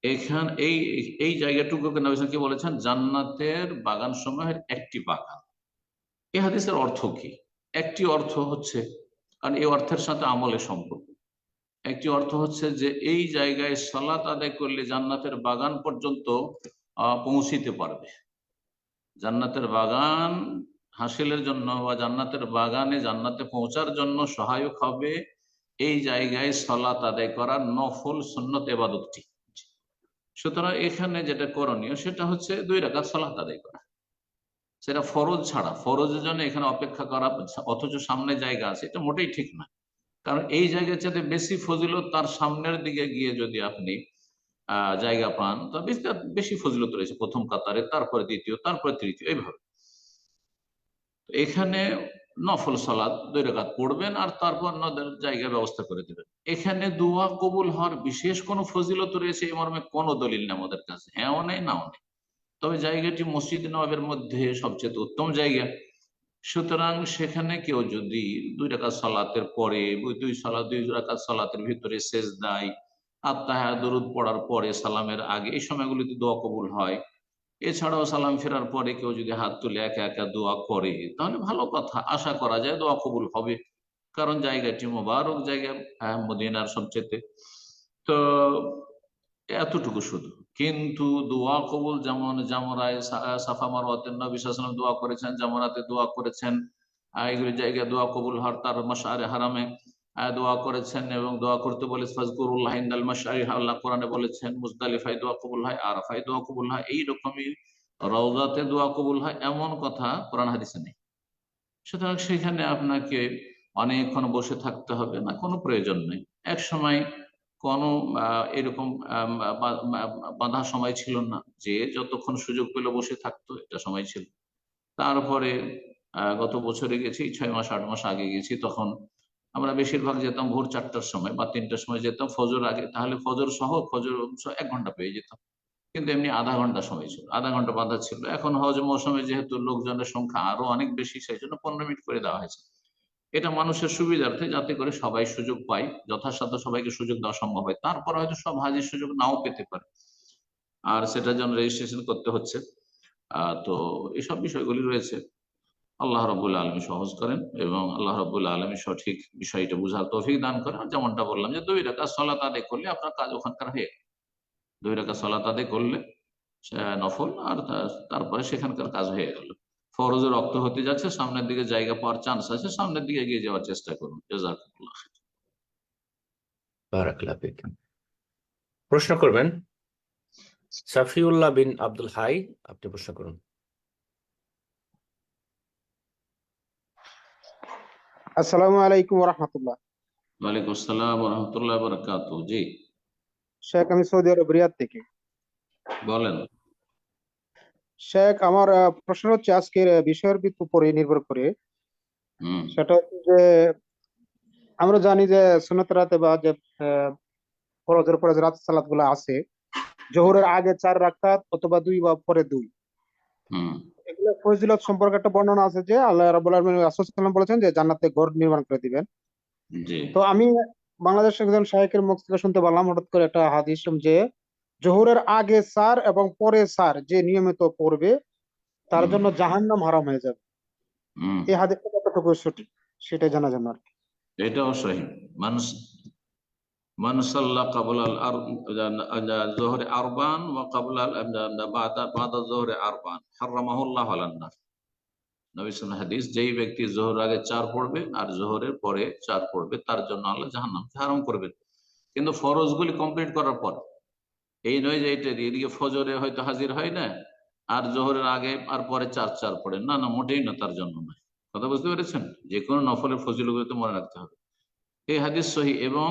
এখান এই এই জায়গাটুকুকে নবী সাল্লাল্লাহু আলাইহি ওয়াসাল্লাম কি বলেছেন? জান্নাতের বাগান সমূহের একটি বাগান। এই হাদিসের অর্থ কি? একটি অর্থ হচ্ছে, কারণ এই অর্থের সাথে আমলের সম্পর্ক, একটি অর্থ হচ্ছে যে এই জায়গায় সালাত আদায় করলে জান্নাতের বাগান পর্যন্ত পৌঁছিতে পারবে। জান্নাতের বাগান হাসিলের জন্য বা জান্নাতের বাগানে জান্নাতে পৌঁছার জন্য সহায়ক হবে এই জায়গায় সালাত আদায় করার নফল সুন্নত ইবাদতটি। সুতরাং এখানে যেটা করণীয় সেটা হচ্ছে 2 রাকাত সালাত আদায় করা, সেটা ফরজ ছাড়া। ফরজের জন্য এখানে অপেক্ষা করা অথচ সামনে জায়গা আছে, এটা মোটেই ঠিক না। কারণ এই জায়গার চাইতে বেশি ফজিলত তার সামনের দিকে গিয়ে যদি আপনি জায়গা পান, তবে বেশি ফজিলত রয়েছে প্রথম কাতারে, তারপরে দ্বিতীয়, তারপরে তৃতীয়, এইভাবে। এখানে নফল সালাত 2 রাকাত পড়বেন আর তারপর জায়গা ব্যবস্থা করে দেবেন। এখানে দোয়া কবুল হওয়ার বিশেষ কোনো ফজিলত রয়েছে এই মর্মে কোনো দলিল নেই আমাদের কাছে, হ্যাঁও নেই নাও নেই। তবে জায়গাটি মসজিদ নববীর মধ্যে সবচেয়ে উত্তম জায়গা। সুতরাং সেখানে কেউ যদি 2 রাকাত সালাতের পরে, 2 রাকাত সালাতের ভিতরে সেজদায়, আত্তাহিয়াত দরুদ পড়ার পরে, সালামের আগে, এই সময়গুলিতে দোয়া কবুল হয়। এছাড়াও সালাম ফেরার পরে কেউ যদি হাত তুলে একা একা দোয়া করে, তাহলে ভালো কথা, আশা করা যায় দোয়া কবুল হবে, কারণ জায়গাটি মোবারক জায়গা, মদিনার সবচেয়ে। তো এতটুকু শুধু। কিন্তু দোয়া কবুল যেমন জামরায় সাফা মারওয়াতে নবী সাল্লাল্লাহু আলাইহি ওয়াসাল্লাম দোয়া করেছেন, জামরাতে দোয়া করেছেন, এগুলি জায়গায় দোয়া কবুল হওয়ার, তার মাশআরে হারামে দোয়া করেছেন এবং দোয়া করতে বলে ফাজকুরুল্লাহ ইনদাল মাশআরি, আল্লাহ কোরআনে বলেছেন। মুজদালিফায় দোয়া কবুল হয়, আরাফায় দোয়া কবুল হয়, এইরকমই রওজাতে দোয়া কবুল হয়, এমন কথা কোরআন হাদিসে নেই। সুতরাং সেখানে আপনাকে অনেকক্ষণ বসে থাকতে হবে না, কোনো প্রয়োজন নেই। এক সময় কোনো এরকম বাঁধা সময় ছিল না, যে যতক্ষণ সুযোগ পেল বসে থাকতো, এটা সময় ছিল। তারপরে গত বছরে গেছি, 6 মাস 8 মাস আগে গেছি, তখন আমরা বেশিরভাগ যেতাম ভোর 4টার সময় বা 3টার সময় যেতাম, ফজর আগে। তাহলে ফজর সহ 1 ঘন্টা পেয়ে যেতাম, কিন্তু এমনি আধা ঘন্টা সময় ছিল, আধা ঘন্টা বাঁধা ছিল। এখন হজ মৌসুমে যেহেতু লোকজনের সংখ্যা আরো অনেক বেশি, সেই জন্য 15 মিনিট করে দেওয়া হয়েছে। এটা মানুষের সুবিধার্থে, যাতে করে সবাই সুযোগ পায়, যথাসাধ্য সবাইকে সুযোগ দেওয়া সম্ভব হয়। তারপর হয়তো সব হাজির সুযোগ নাও পেতে পারে, আর সেটার জন্য রেজিস্ট্রেশন করতে হচ্ছে। তো এইসব বিষয়গুলি রয়েছে। আল্লাহ রাব্বুল আলামিন সহজ করেন এবং আল্লাহ রাব্বুল আলামিন সঠিক বিষয়টা বুঝার তৌফিক দান করেন। যেমনটা বললাম যে 2 রাকাত সালাত আদায় করলে আপনার কাজ ওখানকার হয়ে গেল। 2 রাকাত সালাত আদায় করলে নফল, আর তারপরে সেখানকার কাজ হয়ে গেল। ফরজের রক্ত হতে যাচ্ছে, সামনের দিকে জায়গা পাওয়ার চান্স আছে, সামনের দিকে এগিয়ে যাওয়ার চেষ্টা করুন। জাযাকুমুল্লাহ খাইর। বারাকাল্লাহু ফিক। প্রশ্ন করবেন সাফিউল্লাহ বিন আব্দুল হাই, আপনি প্রশ্ন করুন। আসসালামু আলাইকুম রহমতুল্লাহ। ওয়ালাইকুম আসসালাম ওয়া রাহমাতুল্লাহি ওয়া বারাকাতুহু। জি, শেখ, আমি সৌদি আরব রিয়াদ থেকে। বলেন। শেখ, আমার প্রশ্ন হচ্ছে আজকের বিষয়ের উপরে নির্ভর করে। সেটা হচ্ছে যে আমরা জানি যে সুন্নত রাতে বা যে ফরজের পরে যে রাত সালাত গুলো আছে, জোহরের আগে 4 রাকাত অথবা 2 বা পরে 2, এগুলো ফজিলত সম্পর্কে একটা বর্ণনা আছে যে আল্লাহ রাব্বুল আলামিন রাসূল সাল্লাল্লাহু আলাইহি ওয়াসাল্লাম বলেছেন যে জান্নাতে ঘর নির্মাণ করে দিবেন। তো আমি বাংলাদেশের একজন শায়েখের মুখ থেকে শুনতে পারলাম হঠাৎ করে একটা হাদিস যে জোহরের আগে 4 এবং পরে 4 যে নিয়মিত পড়বে তার জন্য জাহান্নাম হারাম হয়ে যাবে। এই হাদিসটা কতটুকু সঠিক সেটা জানা যাবে আর কি। এটাও সহিহ। মান সাল্লা ক্বাবলাল যুহরি আরবান ওয়া ক্বাবলাল বাদা যুহরি আরবান হারামাহুল্লাহু আলান নার। নবী সাল্লাল্লাহু হাদিস, যেই ব্যক্তি যোহর আগে 4 পড়বে আর যোহরের পরে 4 পড়বে, তার জন্য আল্লাহ জাহান্নামকে হারাম করবেন। কিন্তু ফরজগুলি কমপ্লিট করার পর, এই নয় যে এটা এদিকে ফজরে হয়তো হাজির হয় না আর যোহরের আগে আর পরে 4 পড়ে, না না, মোটেই না, তার জন্য নয়। কথা বুঝতে পেরেছেন? যে কোনো নফলের ফজিলতগুলো তো মনে রাখতে হবে। এই হাদিস সহি, এবং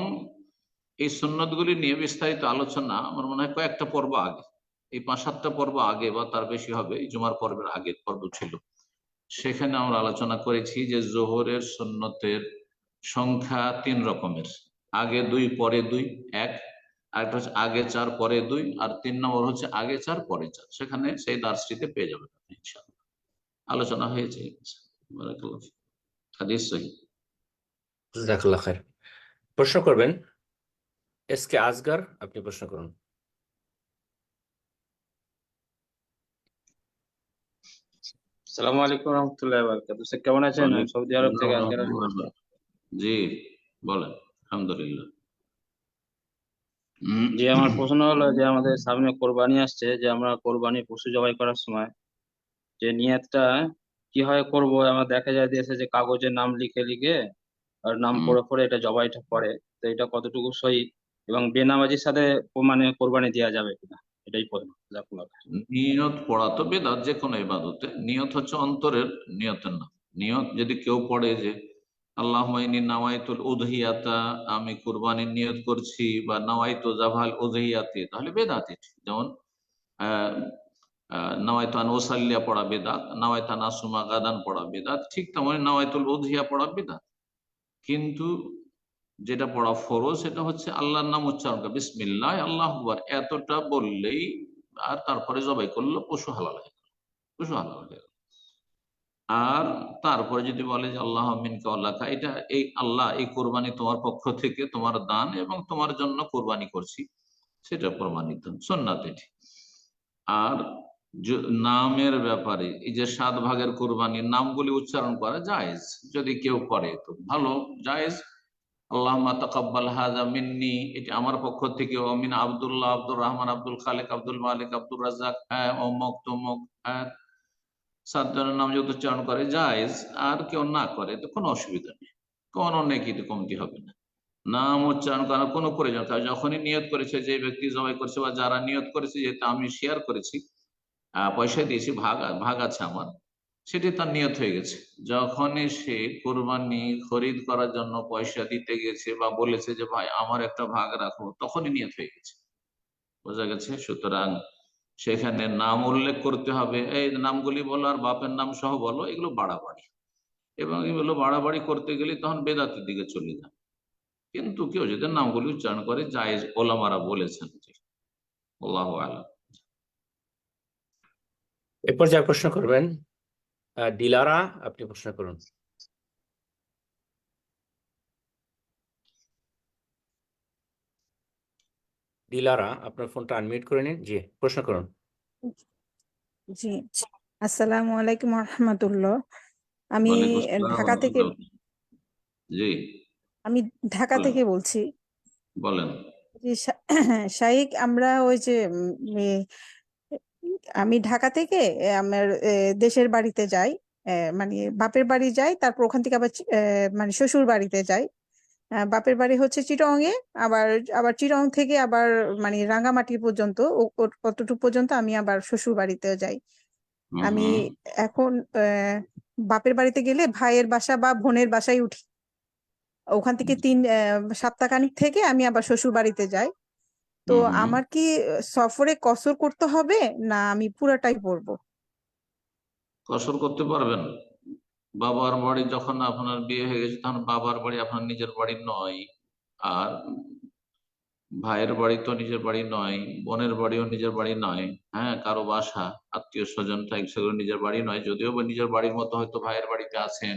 এই সুন্নতগুলি নিয়ে বিস্তারিত আলোচনা আমার মনে হয় কয়েকটা পর্ব আগে, এই 5-7টা পর্ব আগে বা তার বেশি হবে, এই জুমার পর্বের আগের পর্ব ছিল, সেখানে আমরা আলোচনা করেছি যে জোহরের সুন্নতের সংখ্যা 3 রকমের। আগে 2 পরে 2 এক, আরেকটা হচ্ছে আগে 4 পরে 2, আর 3 নম্বর হচ্ছে আগে 4 পরে 4। সেখানে সেই দার্সটিতে পেয়ে যাবেন ইনশাআল্লাহ, আলোচনা হয়েছে। বারাকাল্লাহ ফিক। হাদিস সহি। জাযাকাল্লাহ খায়ের। প্রশ্ন করবেন এসকে আসগর, আপনি প্রশ্ন করুন। আসসালামু আলাইকুম রহমতুল্লাহ বারাকাতুহু। স্যার কেমন আছেন? আমি সৌদি আরব থেকে আজকের আসছি। জি বলেন। আলহামদুলিল্লাহ। যে আমার প্রশ্ন হলো যে আমাদের সামনে কোরবানি আসছে, যে আমরা কোরবানি পশু জবাই করার সময় যে নিয়তটা কিভাবে করব, আমার দেখা যায় দিয়েছে যে কাগজে নাম লিখে লিখে আর নাম পড়ে পড়ে এটা জবাইটা করে, তো এটা কতটুকু সহি এবং বেনামাজির সাথে মানে কোরবানি দেওয়া যাবে কিনা, এটাই প্রশ্ন। জাযাকাল্লাহ খায়ের। নিয়ত পড়া তো বেদাত, যে কোনো ইবাদতে নিয়ত হচ্ছে অন্তরের নিয়তের নাম। নিয়ত যদি কেউ পড়ে যে আল্লাহুম্মা ইন্নী নাওয়াইতুল উযহিয়াতা, আমি কুরবানির নিয়ত করছি, বা নাওয়াইতু যাবহাল উযহিয়াতি, তাহলে বেদাত এটি। যেমন আহ নাওয়াইতু আন উসাল্লিয়া পড়া বেদাত, নাওয়াইতু আন আসুমা গাদান পড়া বেদাত, ঠিক তেমনি নাওয়াইতুল উযহিয়া পড়া বেদাত। কিন্তু যেটা পড়া ফরজ সেটা হচ্ছে আল্লাহর নাম উচ্চারণ করা, বিসমিল্লাহ আল্লাহু আকবার, এতটা বললেই আর তারপরে জবাই করলো, পশু হালাল হয়ে গেল, পশু হালাল হয়ে গেল। আর তারপরে যদি বলে যে আল্লাহ মিনকা ওয়ালাকা, এটা এই আল্লাহ এই কোরবানি তোমার পক্ষ থেকে, তোমার দান এবং তোমার জন্য কোরবানি করছি, সেটা প্রমাণিত সুন্নাত এটি। আর নামের ব্যাপারে এই যে 7 ভাগের কোরবানির নামগুলি উচ্চারণ করা জায়েজ, যদি কেউ করে তো ভালো, জায়েজ। আল্লাহুম্মা তাকাব্বাল হাযা মিন্নি, এটি আমার পক্ষ থেকে, ও মিন আব্দুল্লাহ, আব্দুর রহমান, আব্দুল খালেক, আব্দুল মালিক, আব্দুর রাজ্জাক, অমুক তমুক, 7 জনের নাম যদি উচ্চারণ করে জায়েজ। আর কেউ না করে তো কোনো অসুবিধা নেই, কোনো নেকিতে কমতি হবে না। নাম উচ্চারণ করার কোনো প্রয়োজন, কারণ যখনই নিয়ত করেছে, যে ব্যক্তি জবাই করছে বা যারা নিয়ত করেছে, যেহেতু আমি শেয়ার করেছি, পয়সা দিয়েছি, ভাগ আছে আমার, সেটি তার নিয়ত হয়ে গেছে। যখনই সে কোরবানি খরিদ করার জন্য পয়সা দিতে গেছে বা বলেছে যে ভাই আমার একটা ভাগ রাখো, তখনই নিয়ত হয়ে গেছে, বোঝা গেছে। সুতরাং সেখানে নাম উল্লেখ করতে হবে, এই নামগুলি বলো আর বাপের নাম সহ বলো, এগুলো বাড়াবাড়ি, এবং এগুলো বাড়াবাড়ি করতে গেলে তখন বেদাতের দিকে চলে যাবে। কিন্তু কেউ যদি নামগুলি উচ্চারণ করে, জায়েজ ওলামারা বলেছেন। আল্লাহু আ'লাম। এরপর যা প্রশ্ন করবেন ডিলারা, আপনি প্রশ্ন করুন। ডিলারা, আপনার ফোনটা আনমিউট করে নিন। জি, প্রশ্ন করুন। জি, আসসালামু আলাইকুম রহমতুল্লাহ। আমি ওয়ালাইকুম আসসালাম ওয়া ঢাকা থেকে রাহমাতুল্লাহ। জি আমি ঢাকা বলেন থেকে বলছি। বলেন। জি, শাইখ, আমরা ওই যে আমি ঢাকা থেকে আমার দেশের বাড়িতে যাই, মানে বাপের বাড়ি যাই, তারপর ওখান থেকে আবার মানে শ্বশুর বাড়িতে যাই। বাপের বাড়ি হচ্ছে চিটং এ, আবার আবার চিটং থেকে আবার মানে রাঙ্গামাটি পর্যন্ত, কতটুকু পর্যন্ত আমি আবার শ্বশুর বাড়িতেও যাই। আমি এখন বাপের বাড়িতে গেলে ভাইয়ের বাসা বা বোনের বাসায় উঠি, ওখান থেকে 3 সপ্তাহখানিক থেকে আমি আবার শ্বশুর বাড়িতে যাই। তো আমার কি সফরে কসর করতে হবে, না আমি পুরাটাই পড়বো? কসর করতে পারবেন। বাবার বাড়ি যখন আপনার বিয়ে হয়ে গেছে, তখন বাবার বাড়ি আপনার নিজের বাড়ি নয়, আর ভাইয়ের বাড়ি তো নিজের বাড়ি নয়, বোনের বাড়িও নিজের বাড়ি নয়। হ্যাঁ, কারো বাসা, আত্মীয় স্বজন সেগুলো নিজের বাড়ি নয়, যদিও বা নিজের বাড়ির মতো হয়তো ভাইয়ের বাড়িতে আছেন,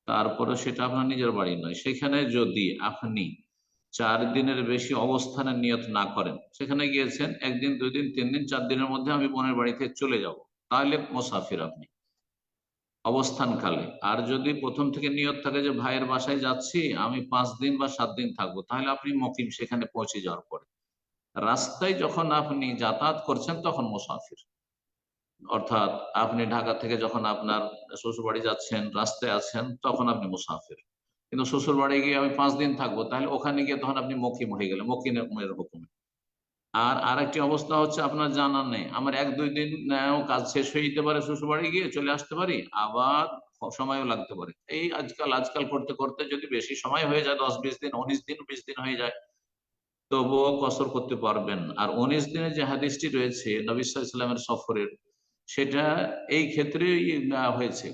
তারপরে সেটা আপনার নিজের বাড়ি নয়। সেখানে যদি আপনি 4 দিনের বেশি অবস্থানের নিয়ত না করেন, সেখানে গিয়েছেন 1 দিন 2 দিন 3 দিন 4 দিনের মধ্যে আমি বোনের বাড়িতে চলে যাব, তাহলে মুসাফির আপনি অবস্থানকালে। আর যদি প্রথম থেকে নিয়ত থাকে যে ভাইয়ের বাসায় যাচ্ছি আমি 5 দিন বা 7 দিন থাকবো, তাহলে আপনি মুকিম, সেখানে পৌঁছে যাওয়ার পরে রাস্তায় যখন আপনি যাতায়াত করছেন তখন মুসাফির। অর্থাৎ আপনি ঢাকা থেকে যখন আপনার শ্বশুর বাড়ি যাচ্ছেন, রাস্তায় আছেন, তখন আপনি মুসাফির। কিন্তু শ্বশুর বাড়ি গিয়ে আমি 5 দিন থাকবো, তাহলে ওখানে গিয়ে তখন আপনি মুকিম হয়ে গেলেন, মুকিমের হুকুমে। আর আরেকটি অবস্থা হচ্ছে আপনার জানা নেই, আমার 1-2 দিন কাজ শেষ হয়ে যেতে পারে, শ্বশুর বাড়ি গিয়ে চলে আসতে পারি, আবার সময়ও লাগতে পারে। এই আজকাল করতে করতে যদি বেশি সময় হয়ে যায়, 10-20 দিন, 19 দিন, 20 দিন হয়ে যায়, তবুও কসর করতে পারবেন। আর 19 দিনের যে হাদিসটি রয়েছে নবী সাল্লাল্লাহু আলাইহি ওয়াসাল্লামের সফরের, সেটা এই ক্ষেত্রেই হয়েছে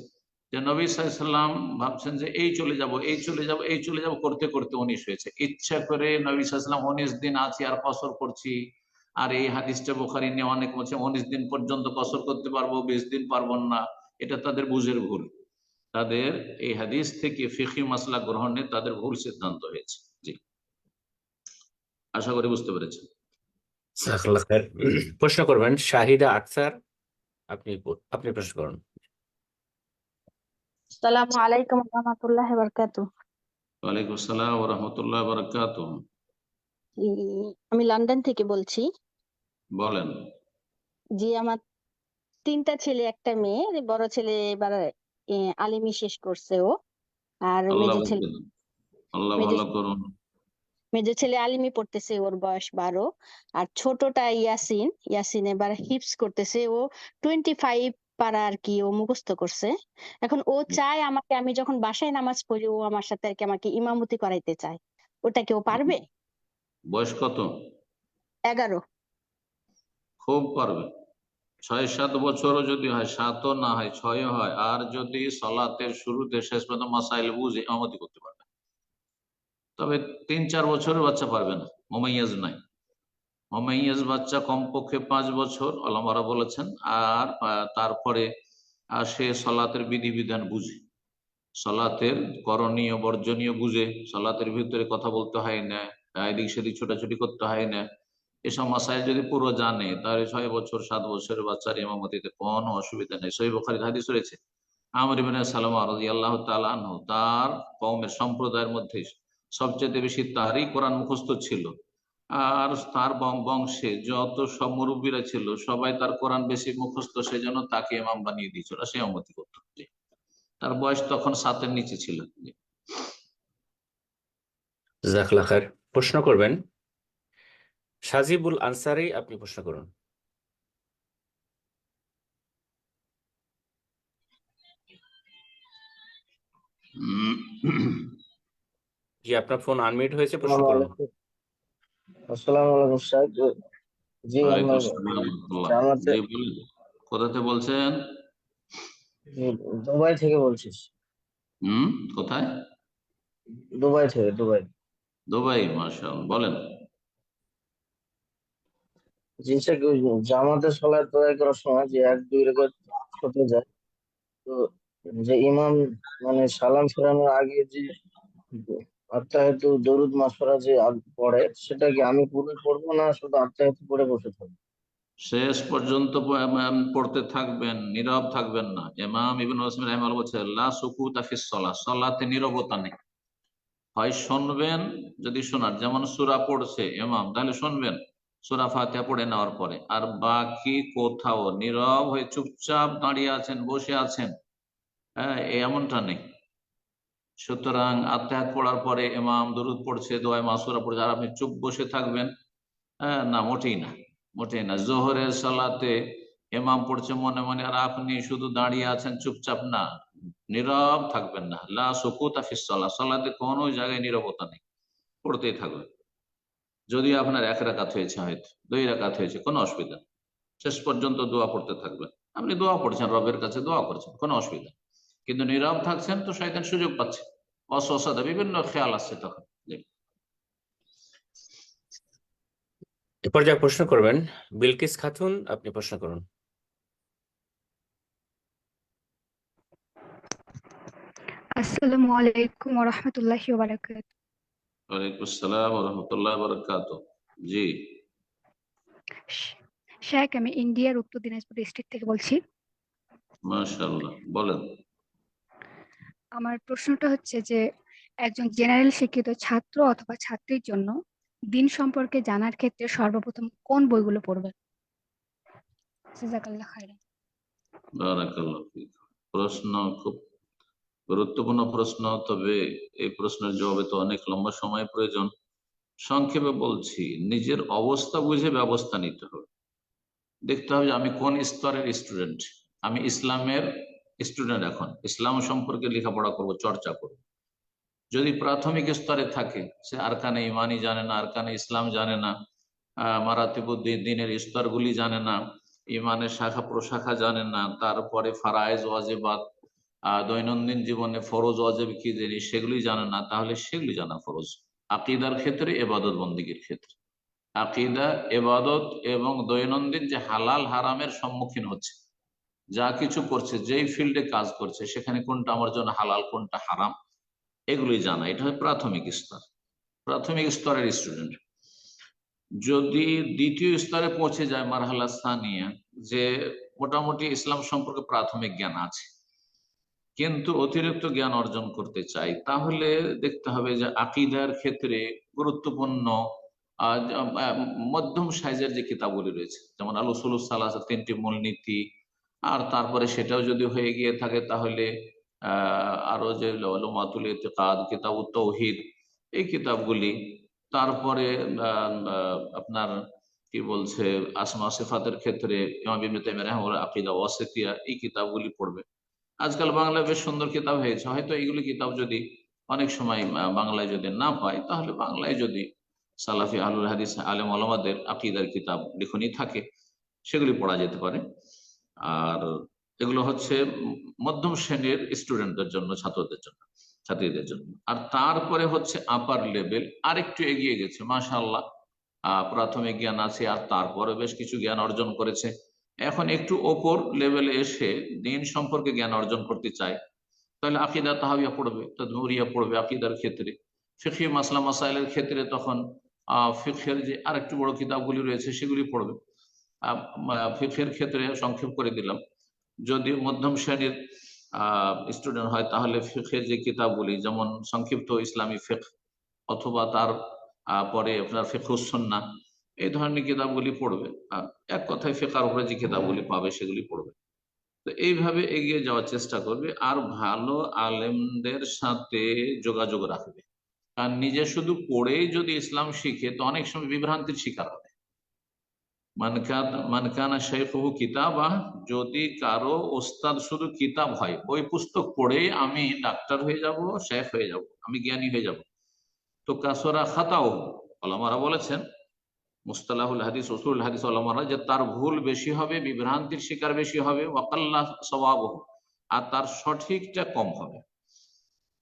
যে নবী সাল্লাল্লাহু আলাইহি ওয়াসাল্লাম ভাবছেন যে এই চলে যাব, এই চলে যাব, এই চলে যাব, করতে করতে 19 হয়েছে। ইচ্ছা করে নবী সাল্লাল্লাহু আলাইহি ওয়াসাল্লাম 19 দিন আছি আর কসর করছি, আর এই হাদিসটা বুখারী নিয়ে অনেক বলছে 19 দিন পর্যন্ত কসর করতে পারবো, 20 দিন পারবো না। এটা তাদের বুঝের ভুল। তাদের এই হাদিস থেকে ফিকহি মাসলা গ্রহণে তাদের ভুল সিদ্ধান্ত হয়েছে। জি, আশা করি বুঝতে পেরেছেন। জাযাকাল্লাহ খায়ের। প্রশ্ন করবেন শাহিদা আক্তার, আপনি প্রশ্ন করুন। আসসালামু আলাইকুম ওয়া রাহমাতুল্লাহি ওয়া বারাকাতুহু। ওয়ালাইকুম আসসালাম ওয়া রাহমাতুল্লাহি ওয়া বারাকাতুহু। আমি লন্ডন থেকে বলছি। বলেন। জি, আমার 3টা ছেলে, একটা মেয়ে। বড় ছেলে এবার আলিমি শেষ করছে ও, আর আল্লাহ ভালো করুন। মেজো ছেলে আলিমি পড়তেছে, ওর বয়স 12। আর ছোটটা ইয়াসিন এবার হিফজ করতেছে। ও 25 পারা আর কি ও মুখস্থ করছে। এখন ও চায় আমাকে, আমি যখন বাসায় নামাজ পড়ি, ও আমার সাথে আর কি আমাকে ইমামতি করাইতে চায়। ওটা কি ও পারবে? বয়স কত? 11। খুব পারবে। 6-7 বছরও যদি হয়, 7ও না হয়, 6ও হয়, আর যদি সালাতের শুরুতে শেষ পর্যন্ত মাসাইল বুঝে ইমামতি করতে পারবে। তবে 3-4 বছরের বাচ্চা পারবে না, মুমাইয়াজ নাই। মুমাইয়াজ বাচ্চা কমপক্ষে 5 বছর ওলামারা বলেছেন। আর তারপরে সে সালাতের বিধিবিধান বুঝে, সালাতের করণীয় বর্জনীয় বুঝে, সালাতের ভিতরে কথা বলতে হয় না, এদিক সেদিক ছোটাছুটি করতে হয় না, এসব মাসাইল যদি পুরো জানে, তাহলে 6 বছর 7 বছরের বাচ্চার ইমামতিতে কোনো অসুবিধা নেই। সহিহ বুখারীর হাদিস রয়েছে, আমর ইবনে সালামা রাদিয়াল্লাহু তাআলা আনহু, তার কওমের সম্প্রদায়ের মধ্যে সবচেয়ে বেশি তারই কোরআন মুখস্থ ছিল। আর তার বংশে যত সব মুরব্বীরা ছিল, সবাই তার কোরআন বেশি মুখস্থ, সেজন্য তাকে ইমাম বানিয়ে দিয়েছিল, সে ইমামতি করত। তার বয়স তখন 7-এর নিচে ছিল। জাযাকাল্লাহ খায়ের। প্রশ্ন করবেন সাজিবুল আনসারী, আপনি প্রশ্ন করুন। জি, আপনার ফোন আনমিউট হয়েছে, প্রশ্ন করুন। আসসালামু আলাইকুম স্যার। জি, ওয়ালাইকুম আসসালাম। জি বলুন, কোথা থেকে বলছেন? দুবাই থেকে বলছি। কোথায়? দুবাই থেকে। দুবাই, মাশাআল্লাহ, বলেন। জি স্যার, জামাতের সালাত আদায় করার সময় যে 1-2 রাকাত হতে যায়, তো যে ইমাম মানে সালাম ফেরানোর আগে যে আত্তাহিয়াতু দরুদ মাসফারা যে পড়ে, সেটা কি আমি পুরো পড়বো না শুধু আত্তাহিয়াতু পড়ে বসে থাকবো? শেষ পর্যন্ত পড়তে থাকবেন, নীরব থাকবেন না। ইমাম ইবনে ওয়াসিম রাহিমাহুল্লাহ বলেছেন, লা সুকুতা ফিস সালাহ, সালাতে নীরবতা নেই। হয় শুনবেন, যদি শোনার, যেমন সূরা পড়ছে ইমাম, তাহলে শুনবেন সূরা ফাতিহা পড়ে নেওয়ার পরে, আর বাকি কোথাও নীরব হয়ে চুপচাপ দাঁড়িয়ে আছেন, বসে আছেন, হ্যাঁ, এমনটা নেই। সুতরাং আত্তাহিয়াত পড়ার পরে ইমাম দরুদ পড়ছে, দোয়া মাসুরা পড়ছে, আর আপনি চুপ বসে থাকবেন, না, মোটেই না, মোটেই না। জোহরের সালাতে ইমাম পড়ছে মনে মনে, আর আপনি শুধু দাঁড়িয়ে আছেন চুপচাপ, না, নীরব থাকবেন না। লা সুকুতা ফিস সালাহ, সালাতে কোনো জায়গায় নীরবতা নেই, পড়তেই থাকবেন। যদি আপনার 1 রাকাত হয়েছে, হয়তো 2 রাকাত হয়েছে, কোনো অসুবিধা নেই, শেষ পর্যন্ত দোয়া পড়তে থাকবেন। আপনি দোয়া পড়ছেন, রবের কাছে দোয়া করছেন, কোনো অসুবিধা নেই। কিন্তু নীরব থাকছেন তো শয়তান সুযোগ পাচ্ছে, অসহসা বিভিন্ন খেয়াল আসছে তখন। এরপর যা প্রশ্ন করবেন বিলকিস খাতুন, আপনি প্রশ্ন করুন। আসসালামু আলাইকুম ওয়া রাহমাতুল্লাহি ওয়া বারাকাতুহু। ওয়ালাইকুম আসসালাম ওয়া রাহমাতুল্লাহি ওয়া বারাকাতুহু। জি, শেখ, আমি ইন্ডিয়ার উত্তর দিনাজপুর ডিস্ট্রিক্ট থেকে বলছি। মাশাআল্লাহ, বলেন। আমার প্রশ্নটা হচ্ছে যে একজন জেনারেল শিক্ষিত ছাত্র অথবা ছাত্রীর জন্য দিন সম্পর্কে জানার ক্ষেত্রে সর্বপ্রথম কোন বইগুলো পড়বে? জাযাকাল্লাহ খাইরান। বারাকাল্লাহ ফিক। প্রশ্ন খুব গুরুত্বপূর্ণ প্রশ্ন, তবে এই প্রশ্নের জবাবে তো অনেক লম্বা সময় প্রয়োজন। সংক্ষেপে বলছি, নিজের অবস্থা বুঝে ব্যবস্থা নিতে হবে। দেখতে হবে যে আমি কোন স্তরের স্টুডেন্ট, আমি ইসলামের স্টুডেন্ট এখন ইসলাম সম্পর্কে লেখাপড়া করবো, চর্চা করবো, যদি প্রাথমিক স্তরে থাকে, সে আরকানে ইমানই জানে না, আরকানে ইসলাম জানে না, মারাতিবুদ্দিন দিনের স্তরগুলি জানে না, ইমানের শাখা প্রশাখা জানে না, তারপরে ফারায়েজ ওয়াজিবাত, দৈনন্দিন জীবনে ফরজ ওয়াজিব কি জিনিস সেগুলি জানে না, তাহলে সেগুলি জানা ফরজ। আকিদার ক্ষেত্রে, এবাদত বন্দিগির ক্ষেত্রে, আকিদা, এবাদত এবং দৈনন্দিন যে হালাল হারামের সম্মুখীন হচ্ছে, যা কিছু করছে, যেই ফিল্ডে কাজ করছে, সেখানে কোনটা আমার জন্য হালাল কোনটা হারাম, এগুলি জানা। এটা হয় প্রাথমিক স্তর, প্রাথমিক স্তরের স্টুডেন্ট। যদি দ্বিতীয় স্তরে পৌঁছে যায়, মারহালা সানিয়া, যে মোটামুটি ইসলাম সম্পর্কে প্রাথমিক জ্ঞান আছে কিন্তু অতিরিক্ত জ্ঞান অর্জন করতে চাই, তাহলে দেখতে হবে যে আকিদার ক্ষেত্রে গুরুত্বপূর্ণ মধ্যম সাইজের যে কিতাবগুলি রয়েছে, যেমন আল উসুলুস সালাসা, 3টি মূলনীতি, আর তারপরে সেটাও যদি হয়ে গিয়ে থাকে তাহলে আরো যে লুমাতুল ইতিকাদ, কিতাবুত তাওহীদ, এই কিতাবগুলি, তারপরে আপনার কি বলছে আসমা সিফাতের ক্ষেত্রে ইমাম ইবনে তাইমিয়া রাহিমাহুল্লাহ আকিদা ওয়াসিতিয়া, এই কিতাবগুলি পড়বে। আজকাল বাংলায় বেশ সুন্দর কিতাব হয়েছে, হয়তো এইগুলি কিতাব যদি অনেক সময় বাংলায় যদি না পায়, তাহলে বাংলায় যদি সালাফি আহলুল হাদিস আলেম ওলামাদের আকিদার কিতাব লিখনি থাকে, সেগুলি পড়া যেতে পারে। আর এগুলো হচ্ছে মধ্যম শ্রেণীর স্টুডেন্টদের জন্য, ছাত্রদের জন্য, ছাত্রীদের জন্য। আর তারপরে হচ্ছে আপার লেভেল, আরেকটু এগিয়ে গেছে, মাশাআল্লাহ, প্রাথমিক জ্ঞান আছে আর তারপরে বেশ কিছু জ্ঞান অর্জন করেছে, এখন একটু ওপর লেভেলে এসে দিন সম্পর্কে জ্ঞান অর্জন করতে চায়, তাহলে আকিদা তাহাবিয়া পড়বে, তাদমুরিয়া পড়বে আকিদার ক্ষেত্রে। ফিকহি মাসলা মাসাইলের ক্ষেত্রে তখন ফিকহের যে আরেকটু বড় কিতাবগুলি রয়েছে সেগুলি পড়বে। ফিকহের ক্ষেত্রে সংক্ষেপ করে দিলাম, যদি মধ্যম শ্রেণীর স্টুডেন্ট হয় তাহলে ফিকহের যে কিতাবগুলি, যেমন সংক্ষিপ্ত ইসলামী ফিকহ, অথবা তার পরে আপনার ফিকহুস সুন্নাহ, এই ধরনের কিতাবগুলি পড়বে। আর এক কথায় ফিকহের উপরে যে কিতাবগুলি পাবে সেগুলি পড়বে। তো এইভাবে এগিয়ে যাওয়ার চেষ্টা করবে, আর ভালো আলেমদের সাথে যোগাযোগ রাখবে। আর নিজে শুধু পড়েই যদি ইসলাম শিখে, তো অনেক সময় বিভ্রান্তির শিকার হবে। মানকানা শেখহু কিতাবা, যদি কারো ওস্তাদ শুধু কিতাব হয়, ওই পুস্তক পড়ে আমি ডাক্তার হয়ে যাব, শেখ হয়ে যাব, আমি জ্ঞানী হয়ে যাব, তো কাসরা খাতাও, ওলামারা বলেছেন, মুস্তালাহুল হাদিস, উসুলুল হাদিস ওলামারা, যে তার ভুল বেশি হবে, বিভ্রান্তির শিকার বেশি হবে, ওয়াকাল্লা সওয়াবহু, আর তার সঠিকটা কম হবে।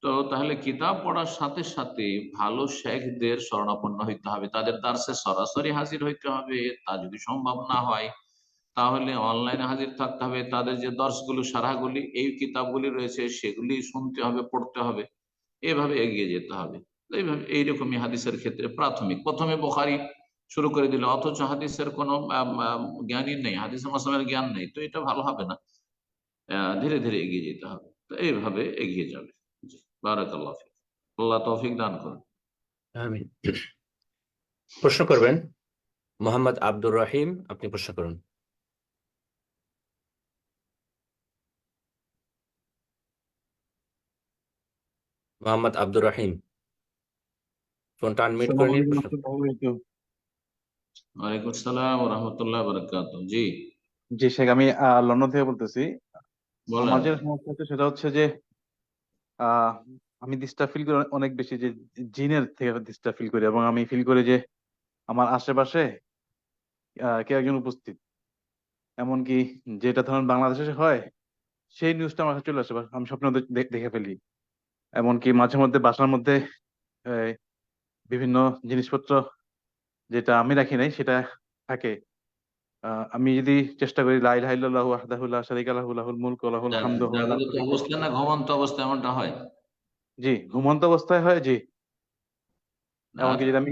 তো তাহলে কিতাব পড়ার সাথে সাথে ভালো শেখদের শরণাপন্ন হইতে হবে, তাদের দার্সে সরাসরি হাজির হইতে হবে। তা যদি সম্ভব না হয় তাহলে অনলাইনে হাজির থাকতে হবে, তাদের যে দর্শগুলো সারাগুলি এই কিতাবগুলি রয়েছে সেগুলি শুনতে হবে, পড়তে হবে, এভাবে এগিয়ে যেতে হবে। এইভাবে এইরকমই হাদিসের ক্ষেত্রে প্রাথমিক, প্রথমে বুখারী শুরু করে দিল, অথচ হাদিসের কোনো জ্ঞানই নেই, হাদিসের মাসলার জ্ঞান নেই, তো এটা ভালো হবে না। ধীরে ধীরে এগিয়ে যেতে হবে, তো এইভাবে এগিয়ে যাবে। বারাকাল্লাহ ফিক, আল্লাহ তৌফিক দান করুন। আমিন। প্রশ্ন করবেন মোহাম্মদ আব্দুর রহিম, আপনি প্রশ্ন করুন। মোহাম্মদ আব্দুর রহিম, ফোনটা আনমিউট করে নিয়ে প্রশ্ন করুন। ওয়ালাইকুম আসসালাম ওয়া রাহমাতুল্লাহি ওয়া বারাকাতুহু। জি জি শেখ, আমি লন্ডন থেকে বলতেছি। বলেন। সমাজের সমস্যা হচ্ছে, সেটা হচ্ছে যে আহ আমি ডিস্টার্ব ফিল করি অনেক বেশি, যে জিনের থেকে ডিস্টার্ব ফিল করি, এবং আমি ফিল করি যে আমার আশেপাশে কেউ একজন উপস্থিত, এমনকি যেটা ধরুন বাংলাদেশে হয় সেই নিউজটা আমার কাছে চলে আসে, বা আমি স্বপ্ন দেখে ফেলি। এমনকি মাঝে মধ্যে বাসার মধ্যে আহ, বিভিন্ন জিনিসপত্র যেটা আমি রাখি নাই সেটা থাকে। আমি যদি চেষ্টা করি লা ইলাহা ইল্লাল্লাহু ওয়াহদাহু লা শারীকা লাহু লাহুল মুলকু ওয়া লাহুল হামদু ওয়া হুয়া আলা জাগ্রত কুল্লি শাইইন। অবস্থায় না ঘুমন্ত অবস্থায় এমনটা হয়? জি, ঘুমন্ত অবস্থায় হয়। জি, আর এমনকি যদি আমি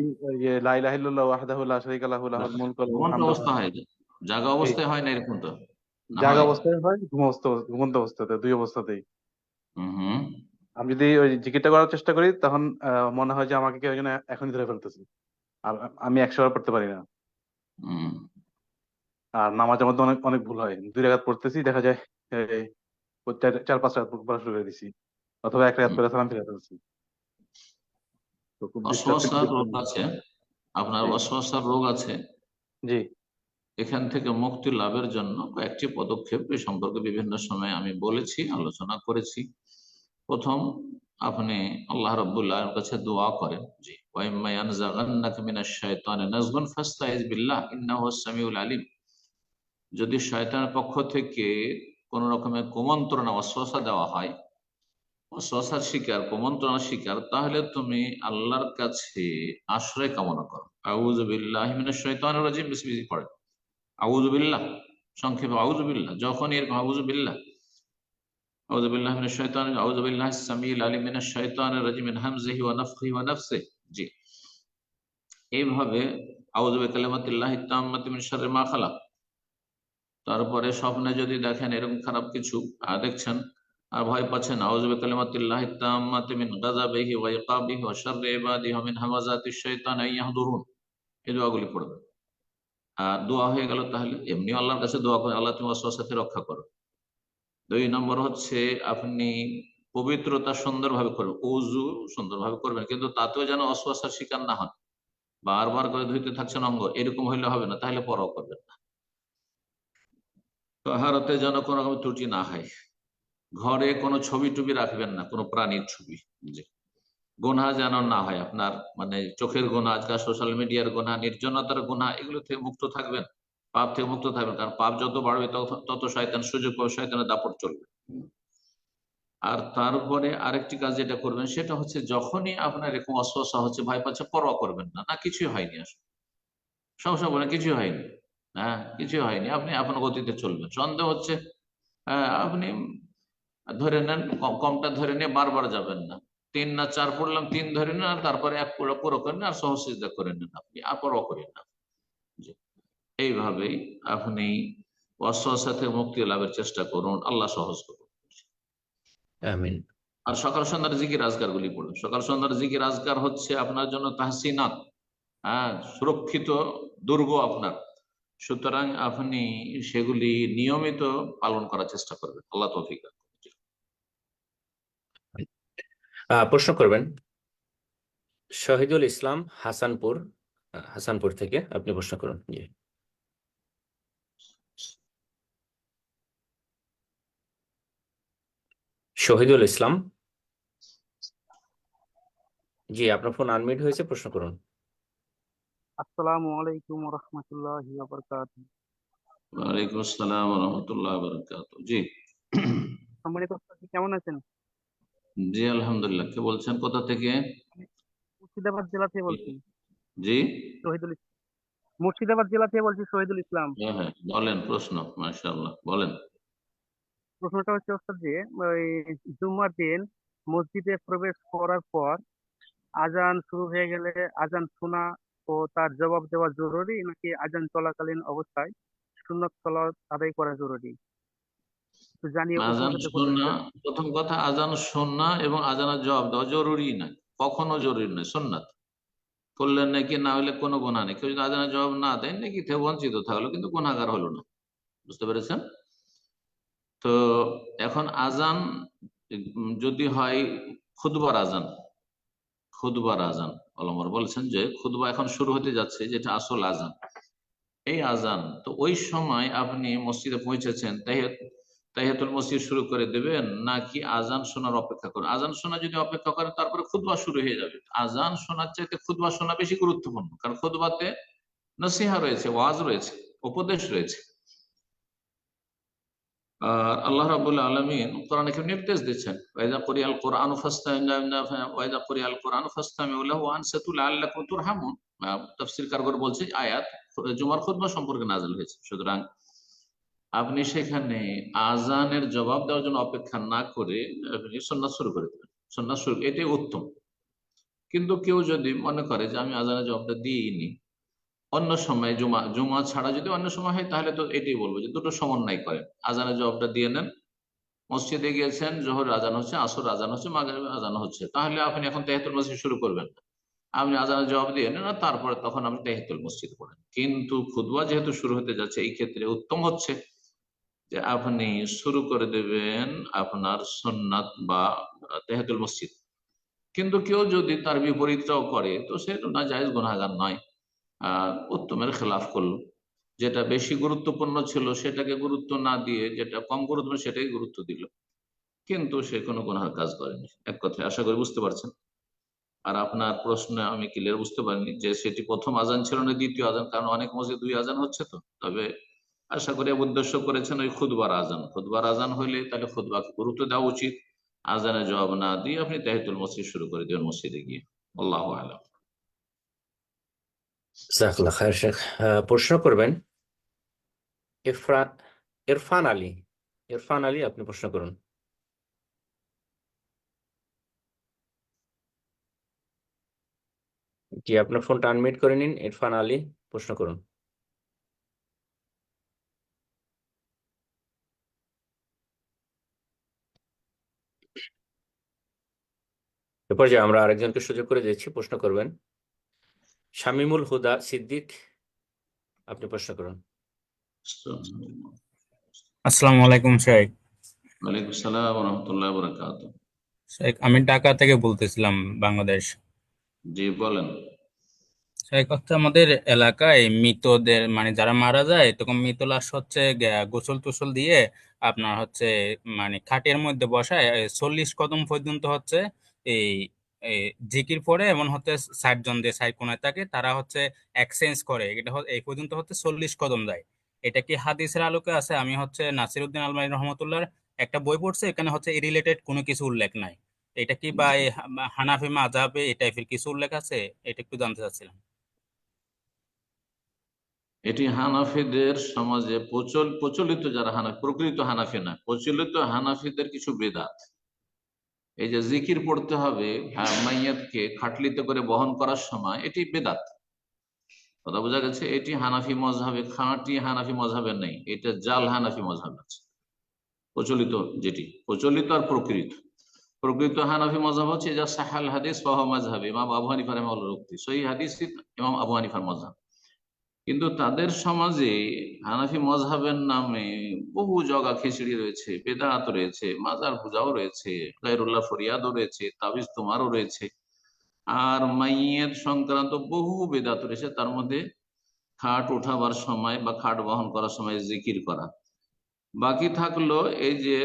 লা ইলাহা ইল্লাল্লাহু ওয়াহদাহু লা শারীকা লাহু লাহুল মুলকু ওয়া লাহুল ঘুমন্ত হামদু, অবস্থা হয়, জাগা জি, অবস্থায় হয় না এরকম তো? না জাগা হয়? অবস্থায় হয়, ঘুমন্ত অবস্থাতে, দুই অবস্থাতেই। হুম। আমি যদি ওই জিকিরটা করার চেষ্টা করি, তখন মনে হয় যে আমাকে কেউ একজন এখনই ধরে ফেলতেছে, আর আমি 100 বার পড়তে পারি না। আর নামাজের মধ্যে অনেক অনেক ভুল হয়, 2 রাকাত পড়তেছি, দেখা যায় এই, 4-5 রাকাত পড়া শুরু করে দিছি, অথবা 1 রাকাত পড়ে সালাম ফিরে ফেলছি। তো খুব ডিস্টার্ব ফিল অস্বস্থার করি। রোগ আছে আপনার? জি অস্বস্থার রোগ আছে? জি এখান থেকে মুক্তি লাভের জন্য কয়েকটি পদক্ষেপ এ সম্পর্কে বিভিন্ন সময় আমি বলেছি, আলোচনা করেছি। প্রথম, আপনি আল্লাহ রাব্বুল আলামিনের কাছে দোয়া করেন, জি, ওয়া ইম্মা ইয়ানজাগান্নাকা মিনাশ শাইতানি নাজগুন ফাস্তাইজ বিল্লাহ ইন্নাহু সামিউল আলিম। যদি শয়তানের পক্ষ থেকে কোন রকমের কুমন্ত্রণা ওয়াসওয়াসা দেওয়া হয়, ওয়াসওয়াসার শিকার, কুমন্ত্রণার শিকার, তাহলে তুমি আল্লাহর কাছে আশ্রয় কামনা করো। আউযু বিল্লাহি মিনাশ শাইতানির রাজিম, বিসমিল্লাহ পড়ে, আউযু বিল্লাহ, সংক্ষেপে আউযু বিল্লাহ। যখন এরকম আউযু বিল্লাহ, আউযু বিল্লাহি মিনাশ শাইতানির, আউযু বিল্লাহিস সামিউল আলিম মিনাশ শাইতানির রাজিম মিন হামজিহি ওয়া নাফখিহি ওয়া নাফসিহি, জি, এইভাবে আউযু বিকালিমাতিল্লাহি তাম্মাতি মিন শাররি মা খালাক। তারপরে স্বপ্নে যদি দেখেন এরকম খারাপ কিছু দেখছেন আর ভয় পাচ্ছেন, আউযু বিকালিমাতিল্লাহি তাম্মাতি মিন গাযাবিহি ওয়া ইকাবিহি ওয়া শাররি ইবাদিহি ওয়া মিন হামাযাতিশ শাইতানি ইয়াহদুরুন, এই দোয়াগুলি পড়বেন। আর দোয়া হয়ে গেল, তাহলে এমনি আল্লাহর কাছে দোয়া করেন, আল্লাহ তুমি ওয়াসওয়াসা থেকে রক্ষা করো। 2 নম্বর হচ্ছে আপনি পবিত্রতা সুন্দরভাবে করবেন, ওযু সুন্দরভাবে করবেন, কিন্তু তাতেও যেন ওয়াসওয়াসার শিকার না হন। বারবার করে ধুইতে থাকছেন অঙ্গ, এরকম হইলে হবে না, তাহলে পরোয়া করবেন না। তাহারাতে যেন কোনো রকম ত্রুটি না হয়। ঘরে কোনো ছবি টবি রাখবেন না, কোনো প্রাণীর ছবি। জি, গুনাহ যেন না হয় আপনার, মানে চোখের গুনাহ, আজকাল সোশ্যাল মিডিয়ার গুনাহ, নির্জনতার গুনাহ, এগুলো থেকে মুক্ত থাকবেন, পাপ থেকে মুক্ত থাকবেন। কারণ পাপ যত বাড়বে তত শয়তান সুযোগ পাবে, শয়তানের দাপট চলবে। আর তারপরে আরেকটি কাজ যেটা করবেন সেটা হচ্ছে, যখনই আপনার এরকম অস্বস্তা হচ্ছে, ভয় পাচ্ছে, পরোয়া করবেন না, না কিছুই হয়নি, আসলে সবসময় বলেন কিছুই হয়নি, হ্যাঁ কিছুই হয়নি, আপনি আপনার গতিতে চলবেন। সন্দেহ হচ্ছে, আপনি ধরে নেন, কমটা ধরে নিয়ে বারবার যাবেন না, 3 না 4 পড়লাম, 3 ধরে নেন, আর তারপরে 1 পুরো করেন, আর সহসিদ্ধা করে নেন, আপনি আর পরোয়া করেন না। এইভাবেই আপনি ওয়াসওয়াসা থেকে মুক্তি লাভের চেষ্টা করুন, আল্লাহ সহজ করুন। আমিন। আর সকাল সন্ধ্যার জিকির আজকার গুলি পড়ুন। সকাল সন্ধ্যার জিকির আজকার হচ্ছে আপনার জন্য তাহসিনাত, সুরক্ষিত দুর্গ আপনার। সুতরাং আপনি সেগুলি নিয়মিত পালন করার চেষ্টা করবেন, আল্লাহ তৌফিক দান করুন। প্রশ্ন করবেন শহীদুল ইসলাম, হাসানপুর থেকে আপনি প্রশ্ন করুন। জি, শহীদুল ইসলাম, জি, আপনার ফোন আনমিউট হয়েছে, প্রশ্ন করুন। আসসালামু আলাইকুম ওয়া রাহমাতুল্লাহি ওয়া বারাকাতুহু। ওয়ালাইকুম আসসালাম ওয়া রাহমাতুল্লাহি ওয়া বারাকাতুহু। জি, সম্মানিত উপস্থিতি, কেমন আছেন? জি আলহামদুলিল্লাহ। কে বলছেন, কোথা থেকে? মুর্শিদাবাদ জেলা থেকে বলছি। জি, মুর্শিদাবাদ জেলা থেকে বলছি, শহীদুল ইসলাম। হ্যাঁ হ্যাঁ, বলেন প্রশ্ন। মাশাআল্লাহ, বলেন। প্রশ্নটা হচ্ছে ওস্তাদ যে, ওই জুম্মার দিন মসজিদে প্রবেশ করার পর আজান শুরু হয়ে গেলে আজান শোনা ও তার জবাব দেওয়া জরুরি, নাকি আজান চলাকালীন অবস্থায় সুন্নত সালাত আদায় করা জরুরি? তো জানিয়ে আজান উপকৃত করবেন শোনা, স্যার। প্রথম কথা, আজান শোনা এবং আজানের জবাব দেওয়া জরুরি নয়, কখনো জরুরি নয়, সুন্নাত। করলেন নাকি, না হলে কোনো গুনাহ নেই। কেউ যদি আজানের জবাব না দেয়, নাকি থেকে বঞ্চিত থাকলো, কিন্তু গুনাহগার হলো না। বুঝতে পেরেছেন? তো এখন আজান যদি হয় খুতবার আজান, ওলামারা বলেছেন যে খুতবা এখন শুরু হতে যাচ্ছে, যেটা আসল আজান, এই আজান। তো ওই সময় আপনি মসজিদে পৌঁছেছেন, তাহিয়াতুল মসজিদ শুরু করে দেবেন, নাকি আজান শোনার অপেক্ষা করেন? আজান শোনা যদি অপেক্ষা করেন, তারপরে খুতবা শুরু হয়ে যাবে। আজান শোনার চাইতে খুতবা শোনা বেশি গুরুত্বপূর্ণ, কারণ খুতবাতে নসিহা রয়েছে, ওয়াজ রয়েছে, উপদেশ রয়েছে। আর আল্লাহ রাব্বুল আলামিন কোরআনে কারীমে নির্দেশ দিচ্ছেন, ওয়াইদা কুরিয়াল কুরআনু ফাসতামিউ লাহু ওয়া আনসিতু লাআল্লাকুম তুরহামুন। তাফসীরকারগণ বলছে আয়াত জুমার খুতবা সম্পর্কে নাযিল হয়েছে। সুতরাং আপনি সেখানে আজানের জবাব দেওয়ার জন্য অপেক্ষা না করে আপনি সুন্নাত শুরু করে দেবেন, সুন্নাত শুরু, এটাই উত্তম। কিন্তু কেউ যদি মনে করে যে আমি আজানের জবাবটা দিইনি, অন্য সময় জুমা ছাড়া যদি অন্য সময় হয়, তাহলে তো এটাই বলবো যে দুটো সমন্বয় করেন, আজানের জবাবটা দিয়ে নেন। মসজিদে গিয়েছেন, জোহর আজান হচ্ছে, আসর আজান হচ্ছে, মাগরিবের আজান হচ্ছে, তাহলে আপনি এখন তাহিয়াতুল মসজিদ শুরু করবেন না, আপনি আজানের জবাব দিয়ে নেন, আর তারপরে তখন আপনি তাহিয়াতুল মসজিদ পড়েন। কিন্তু খুতবা যেহেতু শুরু হতে যাচ্ছে, এই ক্ষেত্রে উত্তম হচ্ছে যে আপনি শুরু করে দেবেন আপনার সুন্নাত বা তাহিয়াতুল মসজিদ। কিন্তু কেউ যদি তার বিপরীতটাও করে, তো সে নাজায়েজ গুনাহগার নয়, উত্তমের খেলাফ করলো। যেটা বেশি গুরুত্বপূর্ণ ছিল সেটাকে গুরুত্ব না দিয়ে যেটা কম গুরুত্বপূর্ণ সেটাই গুরুত্ব দিল, কিন্তু সে কোনো গুনাহের কাজ করেনি। এক কথায় আশা করি বুঝতে পারছেন। আর আপনার প্রশ্নে আমি ক্লিয়ার বুঝতে পারিনি যে সেটি প্রথম আজান ছিল না দ্বিতীয় আজান, কারণ অনেক মসজিদ 2 আজান হচ্ছে তো। তবে আশা করি উদ্দেশ্য করেছেন ওই খুতবার আজান। খুতবার আজান হইলে তাহলে খুতবাকে গুরুত্ব দেওয়া উচিত, আজানের জবাব না দিয়ে আপনি তাহিয়াতুল মসজিদ শুরু করে দেবেন মসজিদে গিয়ে। আল্লাহু আলাম। জাযাকাল্লাহ খায়ের শেখ। প্রশ্ন করবেন ইরফান ইরফান আলী। ইরফান আলী, আপনি প্রশ্ন করুন। জি, আপনার ফোনটা আনমিউট করে নিন। ইরফান আলী, প্রশ্ন করুন। এরপর যে আমরা আরেকজনকে সুযোগ করে দিচ্ছি, প্রশ্ন করবেন শামিমুল হুদা সিদ্দিক, আপনি প্রশ্ন করুন। আসসালামু আলাইকুম শেখ। ওয়ালাইকুম আসসালাম ওয়া রাহমাতুল্লাহি ওয়া বারাকাতুহু। শেখ, আমি ঢাকা থেকে বলতেছিলাম, বাংলাদেশ। জি বলেন। শেখ, হচ্ছে আমাদের এলাকায় মৃতদের মানে যারা মারা যায় তখন মৃত লাশ হচ্ছে গোসল টোসল দিয়ে আপনার হচ্ছে মানে খাটের মধ্যে বসায় 40 কদম পর্যন্ত হচ্ছে এই এই জিকির পড়ে, এমন হচ্ছে 60 জন যে সাইড কোনায় থাকে তারা হচ্ছে এক্সচেঞ্জ করে, এটা এই পর্যন্ত হচ্ছে 40 কদম যায়। এটা কি হাদিসের আলোকে আছে? আমি হচ্ছে নাসিরউদ্দিন আলমারি রহমতুল্লাহর একটা বই পড়ছি, এখানে হচ্ছে এই রিলেটেড কোনো কিছু উল্লেখ নাই। এটা কি বা এই হানাফি মাযহাবে এই টাইপের কিছু উল্লেখ আছে? এটা একটু জানতে চাচ্ছিলাম। এটি হানাফিদের সমাজে প্রচলিত যারা হানাফি, প্রকৃত হানাফি না, প্রচলিত হানাফিদের কিছু বেদাত। এই যে জিকির পড়তে হবে মাইয়াতকে খাটলিতে করে বহন করার সময়, এটি বেদাত। কথা বোঝা গেছে? এটি হানাফি মজহাবে, খাঁটি হানাফি মজহাবে নেই, এটা জাল হানাফি মজহাব আছে। প্রচলিত যেটি প্রচলিত আর প্রকৃত হানাফি মজহাব হচ্ছে যা সাহাল হাদিস ফাহুয়া মাযহাব, ইমাম আবু হানিফা রাহিমাহুল্লাহর উক্তি, সহিহ হাদিস ইমাম আবু হানিফার মজহাব। কিন্তু তাদের সমাজে হানাফি মজহাবের নামে বহু জগা খিচড়ি রয়েছে, বেদাত রয়েছে, মাজার পূজাও রয়েছে, গায়রুল্লাহ ফরিয়াদও রয়েছে, তাবিজ তোমারও রয়েছে, আর মাইয়ের সংক্রান্ত বহু বেদাত রয়েছে। তার মধ্যে খাট উঠাবার সময় বা খাট বহন করার সময় জিকির করা। বাকি থাকলো এই যে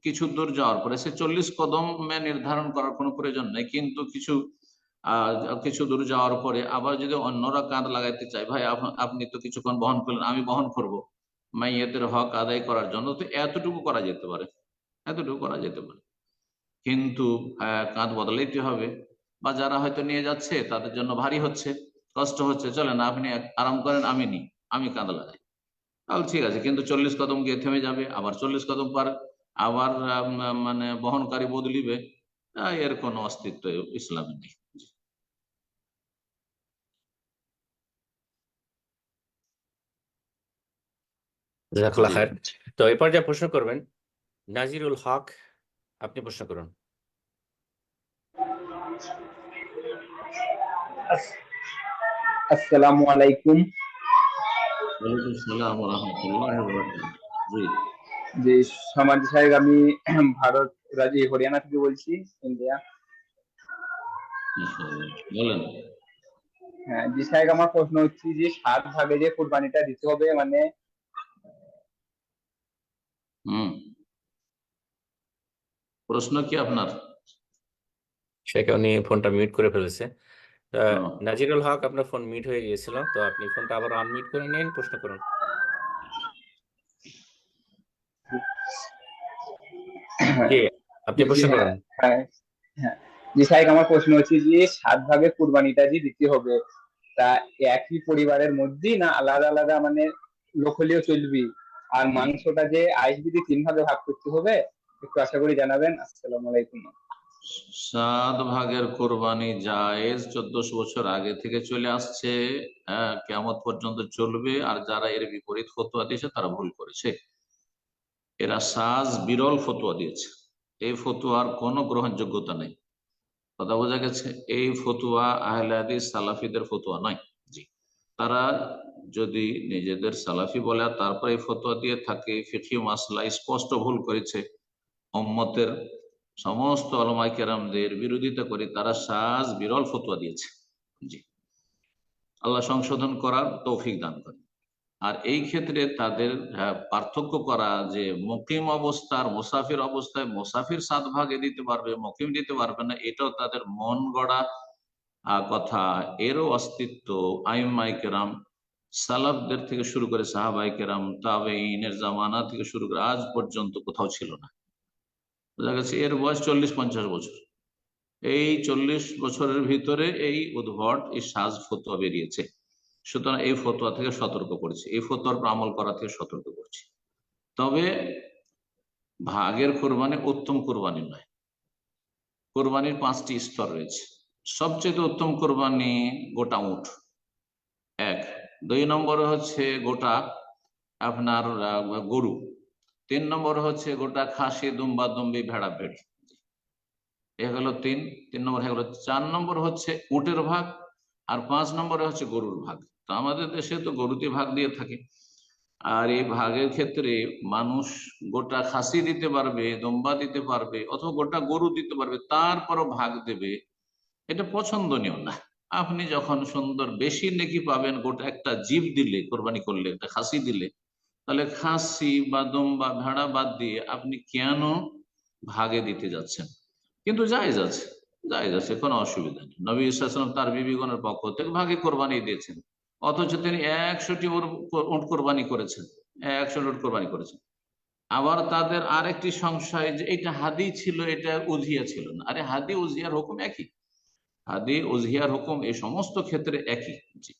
কিছু দূর যাওয়ার পরে সে 40 কদম নির্ধারণ করার কোনো প্রয়োজন নেই, কিন্তু কিছু দূর যাওয়ার পরে আবার যদি অন্যরা কাঁধ লাগাইতে চায়, ভাই আপনি তো কিছুক্ষণ বহন করলেন, আমি বহন করব মাইয়াতের হক আদায় করার জন্য, তো এতটুকু করা যেতে পারে, এতটুকু করা যেতে পারে। কিন্তু কাঁধ বদলাইতে হবে, বা যারা হয়তো নিয়ে যাচ্ছে তাদের জন্য ভারী হচ্ছে, কষ্ট হচ্ছে, চলেন আপনি আরাম করেন, আমি কাঁধ লাগাই, তাহলে ঠিক আছে। কিন্তু 40 কদম গিয়ে থেমে যাবে, আবার 40 কদম পার আবার মানে বহনকারী বদলিবে, এর কোনো অস্তিত্ব ইসলামে নেই। জাযাকাল্লাহ খায়ের। তো এই পর্যায়ে প্রশ্ন করবেন নাজিরুল হক, আপনি প্রশ্ন করুন। আসসালামু আলাইকুম। ওয়ালাইকুম আসসালাম ওয়া রাহমাতুল্লাহি ওয়া বারাকাতুহু। জি জি সমাজ সাহেব, আমি ভারত হরিয়ানা থেকে বলছি, ইন্ডিয়া। বলেন। হ্যাঁ জি সাহেব, আমার প্রশ্ন হচ্ছে যে 7 ভাগে যে কুরবানিটা দিতে হবে মানে প্রশ্ন কি আপনার? শেখ, উনি ফোনটা মিউট করে ফেলেছে। নাজিরুল হক, আপনার ফোন মিউট হয়ে গিয়েছিল, তো আপনি ফোনটা আবার আনমিউট করে নিন, প্রশ্ন করুন। জি, আপনি প্রশ্ন করুন। হ্যাঁ হ্যাঁ জি সাহেব, আমার প্রশ্ন হচ্ছে যে 7 ভাগে কুরবানিটা যে দিতে হবে তা একই পরিবারের মধ্যেই না আলাদা আলাদা মানে লোক হলেও চলবি, আর মাংসটা যে আসবে 3 ভাগে ভাগ করতে হবে, একটু আশা করি জানাবেন। আসসালামু আলাইকুম। 7 ভাগের কোরবানি জায়েজ 1400 বছর আগে থেকে চলে আসছে, কিয়ামত পর্যন্ত চলবে। আর যারা এর বিপরীত ফতোয়া দিয়েছে তারা ভুল করেছে, এরা সাজ বিরল ফতোয়া দিয়েছে, এই ফতোয়ার কোনো গ্রহণযোগ্যতা নেই। কথা বোঝা গেছে? এই ফতোয়া আহলে হাদিস সালাফিদের ফতোয়া নয়। জি, তারা যদি নিজেদের সালাফি বলে আর তারপর এই ফতোয়া দিয়ে থাকে, ফিকহি মাসলা স্পষ্ট ভুল করেছে, উম্মতের সমস্ত উলামায়ে কেরামদের বিরোধিতা করে তারা সাজ বিরল ফতোয়া দিয়েছে। জি, আল্লাহ সংশোধন করার তৌফিক দান করেন। আর এই ক্ষেত্রে তাদের পার্থক্য করা যে মুকিম অবস্থার মুসাফির অবস্থায় মুসাফির 7 ভাগে দিতে পারবে, মুকিম দিতে পারবে না, এটাও তাদের মন গড়া কথা। এরও অস্তিত্ব আইম্মায়ে কেরাম সালাফদের থেকে শুরু করে সাহাবায়ে কেরাম তাবেঈনের জামানা থেকে শুরু করে আজ পর্যন্ত কোথাও ছিল না। বোঝা গেছে? এর বয়স 40-50 বছর। এই 40 বছরের ভিতরে এই উদ্ভট এই সাজ ফতোয়া বেরিয়েছে। সুতরাং এই ফতোয়া থেকে সতর্ক করেছি, এই ফতোয়ার উপর আমল করা থেকে সতর্ক করছি। তবে ভাগের কোরবানি উত্তম কোরবানি নয়। কোরবানির 5টি স্তর রয়েছে। সবচেয়ে উত্তম কোরবানি গোটা উট, 1। 2 নম্বরে হচ্ছে গোটা আপনার গরু। 3 নম্বর হচ্ছে গোটা খাসি, দুম্বা, দুম্বি, ভেড়া, ভেড়ি। এ হলো 3 নম্বর হয়ে গেল। 4 নম্বর হচ্ছে উটের ভাগ, আর 5 নম্বরে হচ্ছে গরুর ভাগ। তো আমাদের দেশে তো গরুতে ভাগ দিয়ে থাকে। আর এই ভাগের ক্ষেত্রে মানুষ গোটা খাসি দিতে পারবে, দুম্বা দিতে পারবে, অথবা গোটা গরু দিতে পারবে, তারপরও ভাগ দেবে, এটা পছন্দনীয় না। আপনি যখন সুন্দর বেশি নেকি পাবেন গোটা একটা জীব দিলে, কোরবানি করলে, একটা খাসি দিলে, তাহলে খাসি বা দুম্বা, ভেড়া বাদ দিয়ে আপনি কেন ভাগে দিতে যাচ্ছেন? কিন্তু জায়েজ আছে, জায়েজ আছে, কোনো অসুবিধা নেই। নবী সাল্লাল্লাহু আলাইহি ওয়াসাল্লাম তার বিবিগণের পক্ষ থেকে ভাগে কোরবানি দিয়েছেন, অথচ তিনি 100টি উট কোরবানি করেছেন, 100 উট কোরবানি করেছেন। আবার তাদের আরেকটি সংশয় যে এটা হাদি ছিল, এটা উজিয়া ছিল না। আরে হাদি উজিয়ার হুকুম একই, হাদি উজিয়ার হুকুম এই সমস্ত ক্ষেত্রে একই। জি,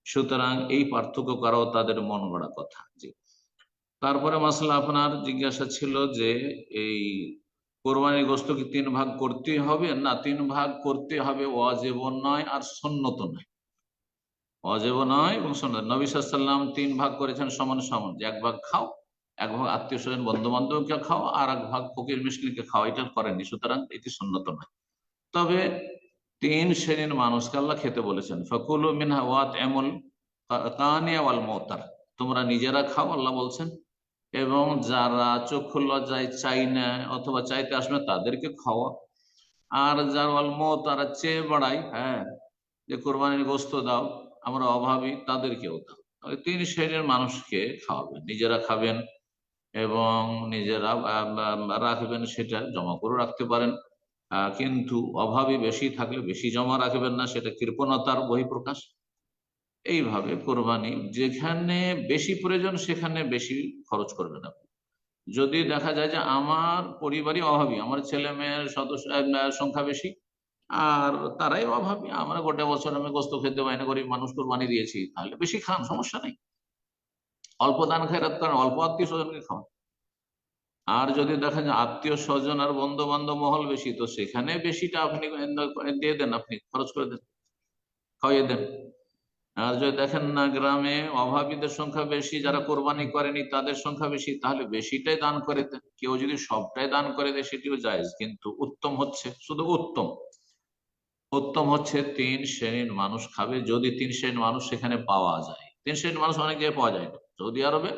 সুতরাং এই পার্থক্য করাও তাদের মন গড়া কথা। জি, তারপরে মাসলা আপনার জিজ্ঞাসা ছিল যে এই কোরবানির গোশত কি 3 ভাগ করতে হবে? না, 3 ভাগ করতে হবে, ওয়াজিব নয় আর সুন্নত নয়। ওয়াজিব নয় এবং সুন্নত। নবী সাল্লাল্লাহু আলাইহি ওয়াসাল্লাম 3 ভাগ করেছেন সমান সমান, যে 1 ভাগ খাও, 1 ভাগ আত্মীয় স্বজন বন্ধু বান্ধবকে খাও, আর 1 ভাগ ফকির মিসকিনকে খাও। এটা করেননি, সুতরাং এটি সুন্নত নয়। তবে 3 শ্রেণীর মানুষকে আল্লাহ খেতে বলেছেন, ফাকুলু মিনহা ওয়াত'ইমুল কানিয়া ওয়াল মুতার। তোমরা নিজেরা খাও, আল্লাহ বলছেন, এবং যারা চক্ষু লজ্জায় চাই না অথবা চাইতে আসবে না তাদেরকে খাওয়া, আর যার তারা চেয়ে বেড়াই, হ্যাঁ, যে কোরবানির গোশত দাও, আমরা অভাবী, তাদেরকেও দাও। 3 শ্রেণীর মানুষকে খাওয়াবেন, নিজেরা খাবেন এবং নিজেরা রাখবেন, সেটা জমা করে রাখতে পারেন। কিন্তু অভাবী বেশি থাকলে বেশি জমা রাখবেন না, সেটা কৃপণতার বহিঃপ্রকাশ। এইভাবে কোরবানি যেখানে বেশি প্রয়োজন সেখানে বেশি খরচ করবেন আপনি। যদি দেখা যায় যে আমার পরিবারই অভাবী, আমার ছেলে মেয়ের সদস্য সংখ্যা বেশি, আর তারাই অভাবী, আমরা গোটা বছর আমি গোস্ত খেতে পাই না, গরিব মানুষ কোরবানি দিয়েছি, তাহলে বেশি খান, সমস্যা নেই। অল্প দান খেরাত করেন, অল্প আত্মীয় স্বজনকে খাওয়ান। আর যদি দেখেন যে আত্মীয় স্বজন আর বন্ধু বান্ধব মহল বেশি, তো সেখানে বেশিটা আপনি দিয়ে দেন, আপনি খরচ করে দেন, খাওয়িয়ে দেন। আর যদি দেখেন না গ্রামে অভাবীদের সংখ্যা বেশি, যারা কোরবানি করেনি তাদের সংখ্যা বেশি, তাহলে বেশিটাই দান করে দেন। কেউ যদি সবটাই দান করে দেয় সেটিও জায়েজ, কিন্তু উত্তম হচ্ছে, শুধু উত্তম হচ্ছে 3 শ্রেণীর মানুষ খাবে, যদি 3 শ্রেণীর মানুষ সেখানে পাওয়া যায়। 3 শ্রেণীর মানুষ অনেক জায়গায় পাওয়া যায় না। সৌদি আরবে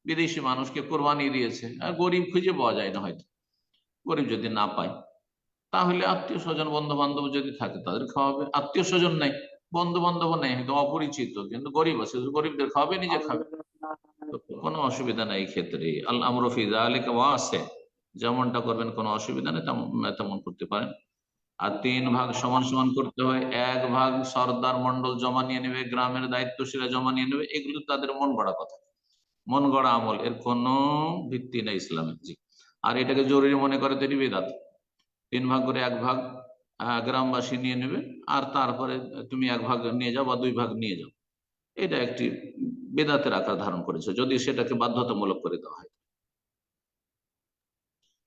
বিদেশি মানুষকে কোরবানি দিয়েছে, আর গরিব খুঁজে পাওয়া যায় না, হয়তো গরিব যদি না পায়, তাহলে আত্মীয় স্বজন বন্ধু বান্ধব যদি থাকে তাদের খাওয়াবে। আত্মীয় স্বজন নেই, বন্ধু বান্ধব নেই, হয়তো অপরিচিত, কিন্তু গরিব আছে, গরিবদের খাওয়াবে, নিজে খাবে, তো কোনো অসুবিধা নেই এই ক্ষেত্রে। আল্লাহ আমরু ফি যালিকা ওয়াসি, যেমনটা করবেন কোনো অসুবিধা নেই, তেমন করতে পারেন। আর 3 ভাগ সমান সমান করতে হয়। 1 ভাগ সর্দার মন্ডল জমা নিয়ে নেবে, গ্রামের দায়িত্বশীলা জমা নিয়ে নেবে, এগুলো তাদের মন গড়া কথা, মন গড়া আমল, এর কোনো ভিত্তি নেই ইসলামের। জি, আর এটাকে জরুরি মনে করে তৈরি বেদাত। 3 ভাগ করে 1 ভাগ গ্রামবাসী নিয়ে নেবে, আর তারপরে তুমি 1 ভাগ নিয়ে যাও বা 2 ভাগ নিয়ে যাও, এটা একটি বেদাতের আকার ধারণ করেছে, যদি সেটাকে বাধ্যতামূলক করে দেওয়া হয়।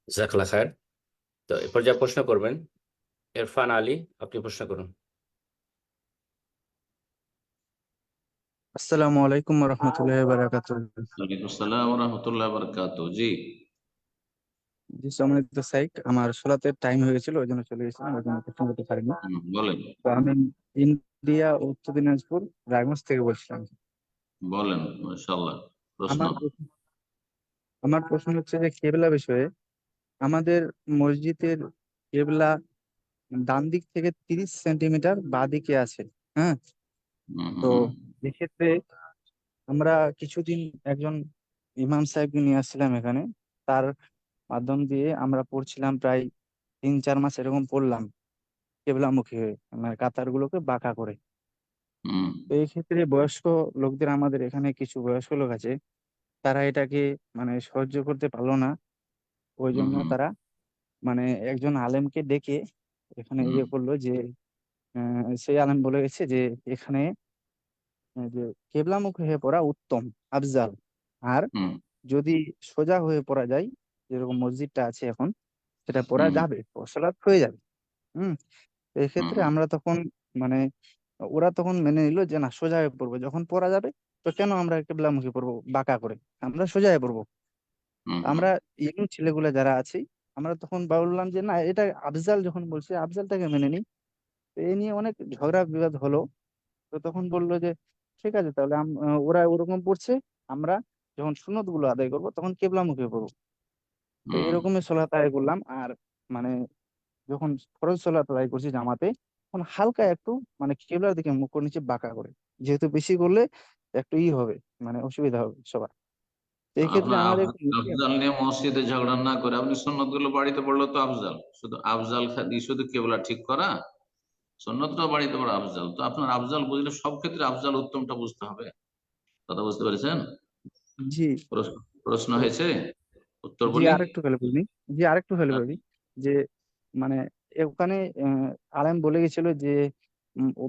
জাযাকাল্লাহ খায়ের। তো এরপর যা প্রশ্ন করবেন ইরফান আলী, আপনি প্রশ্ন করুন। আসসালামু আলাইকুম ওয়া রাহমাতুল্লাহি ওয়া বারাকাতুহু। ওয়ালাইকুম আসসালাম ওয়া রাহমাতুল্লাহি ওয়া বারাকাতুহু। জি জি, সম্মানিত সাইক, আমার সালাতের টাইম হয়ে গেছিল, ওই জন্য চলে গেছিলাম, ওই জন্য প্রশ্ন করতে পারিনি। বলেন। তো আমি ইন্ডিয়া, উত্তর দিনাজপুর, রায়গঞ্জ থেকে বলছিলাম। বলেন, মাশাআল্লাহ। প্রশ্ন। আমার প্রশ্ন হচ্ছে যে কেবলা বিষয়ে। আমাদের মসজিদের কেবলা ডান দিক থেকে 30 সেন্টিমিটার বাঁ দিকে আছে, হ্যাঁ। তো এক্ষেত্রে আমরা কিছুদিন একজন ইমাম সাহেবকে নিয়ে আসছিলাম এখানে, তার মাধ্যম দিয়ে আমরা পড়ছিলাম প্রায় 3-4 মাস এরকম পড়লাম কেবলামুখী হয়ে, মানে কাতারগুলোকে বাঁকা করে। তো এই ক্ষেত্রে বয়স্ক লোকদের, আমাদের এখানে কিছু বয়স্ক লোক আছে, তারা এটাকে মানে সহ্য করতে পারলো না। ওই জন্য তারা মানে একজন আলেমকে ডেকে এখানে ইয়ে করলো যে সেই আলেম বলে গেছে যে এখানে যে কেবলামুখী হয়ে পড়া উত্তম, আফজাল। আর যদি সোজা হয়ে পড়া যায়, যেরকম মসজিদটা আছে এখন, সেটা পড়া যাবে, সালাত হয়ে যাবে। তো এক্ষেত্রে আমরা তখন মানে ওরা তখন মেনে নিল যে না, সোজা হয়ে পড়বো, যখন পড়া যাবে তো কেন আমরা কেবলামুখী পড়বো বাঁকা করে, আমরা সোজা হয়ে পড়বো। আমরা ইয়ং ছেলেগুলা যারা আছি, আমরা তখন বললাম যে না, এটা আফজাল যখন বলছে আফজালটাকে মেনে নিই। তো এই নিয়ে অনেক ঝগড়া বিবাদ হলো। তো তখন বললো যে ঠিক আছে, তাহলে ওরা ওরকম পড়ছে, আমরা যখন সুন্নত গুলো আদায় করবো তখন কেবলামুখী পড়বো। তো এরকমই সলাত আদায় করলাম। আর মানে যখন ফরজ সলাত আদায় করছি জামাতে, তখন হালকা একটু মানে কেবলার দিকে মুখ করে নিচে বাঁকা করে, যেহেতু বেশি করলে একটু অসুবিধা হবে সবার। তো এই ক্ষেত্রে আপনার আমাদের একটু আফজাল নিয়ে মসজিদে ঝগড়া না করে আপনি সুন্নত গুলো বাড়িতে পড়লো তো আফজাল। শুধু আফজাল দিয়ে শুধু কেবলা ঠিক করা, সুন্নতটা বাড়িতে পড়া আফজাল। তো আপনার আফজাল বুঝলে সব ক্ষেত্রে আফজাল উত্তমটা বুঝতে হবে। কথা বুঝতে পেরেছেন? জি প্রশ্ন তো হয়েছে, উত্তর জি বলি। আরেকটু খেলে বলি জি আরেকটু খেলে বলি যে মানে ওখানে আলেম বলে গেছিল যে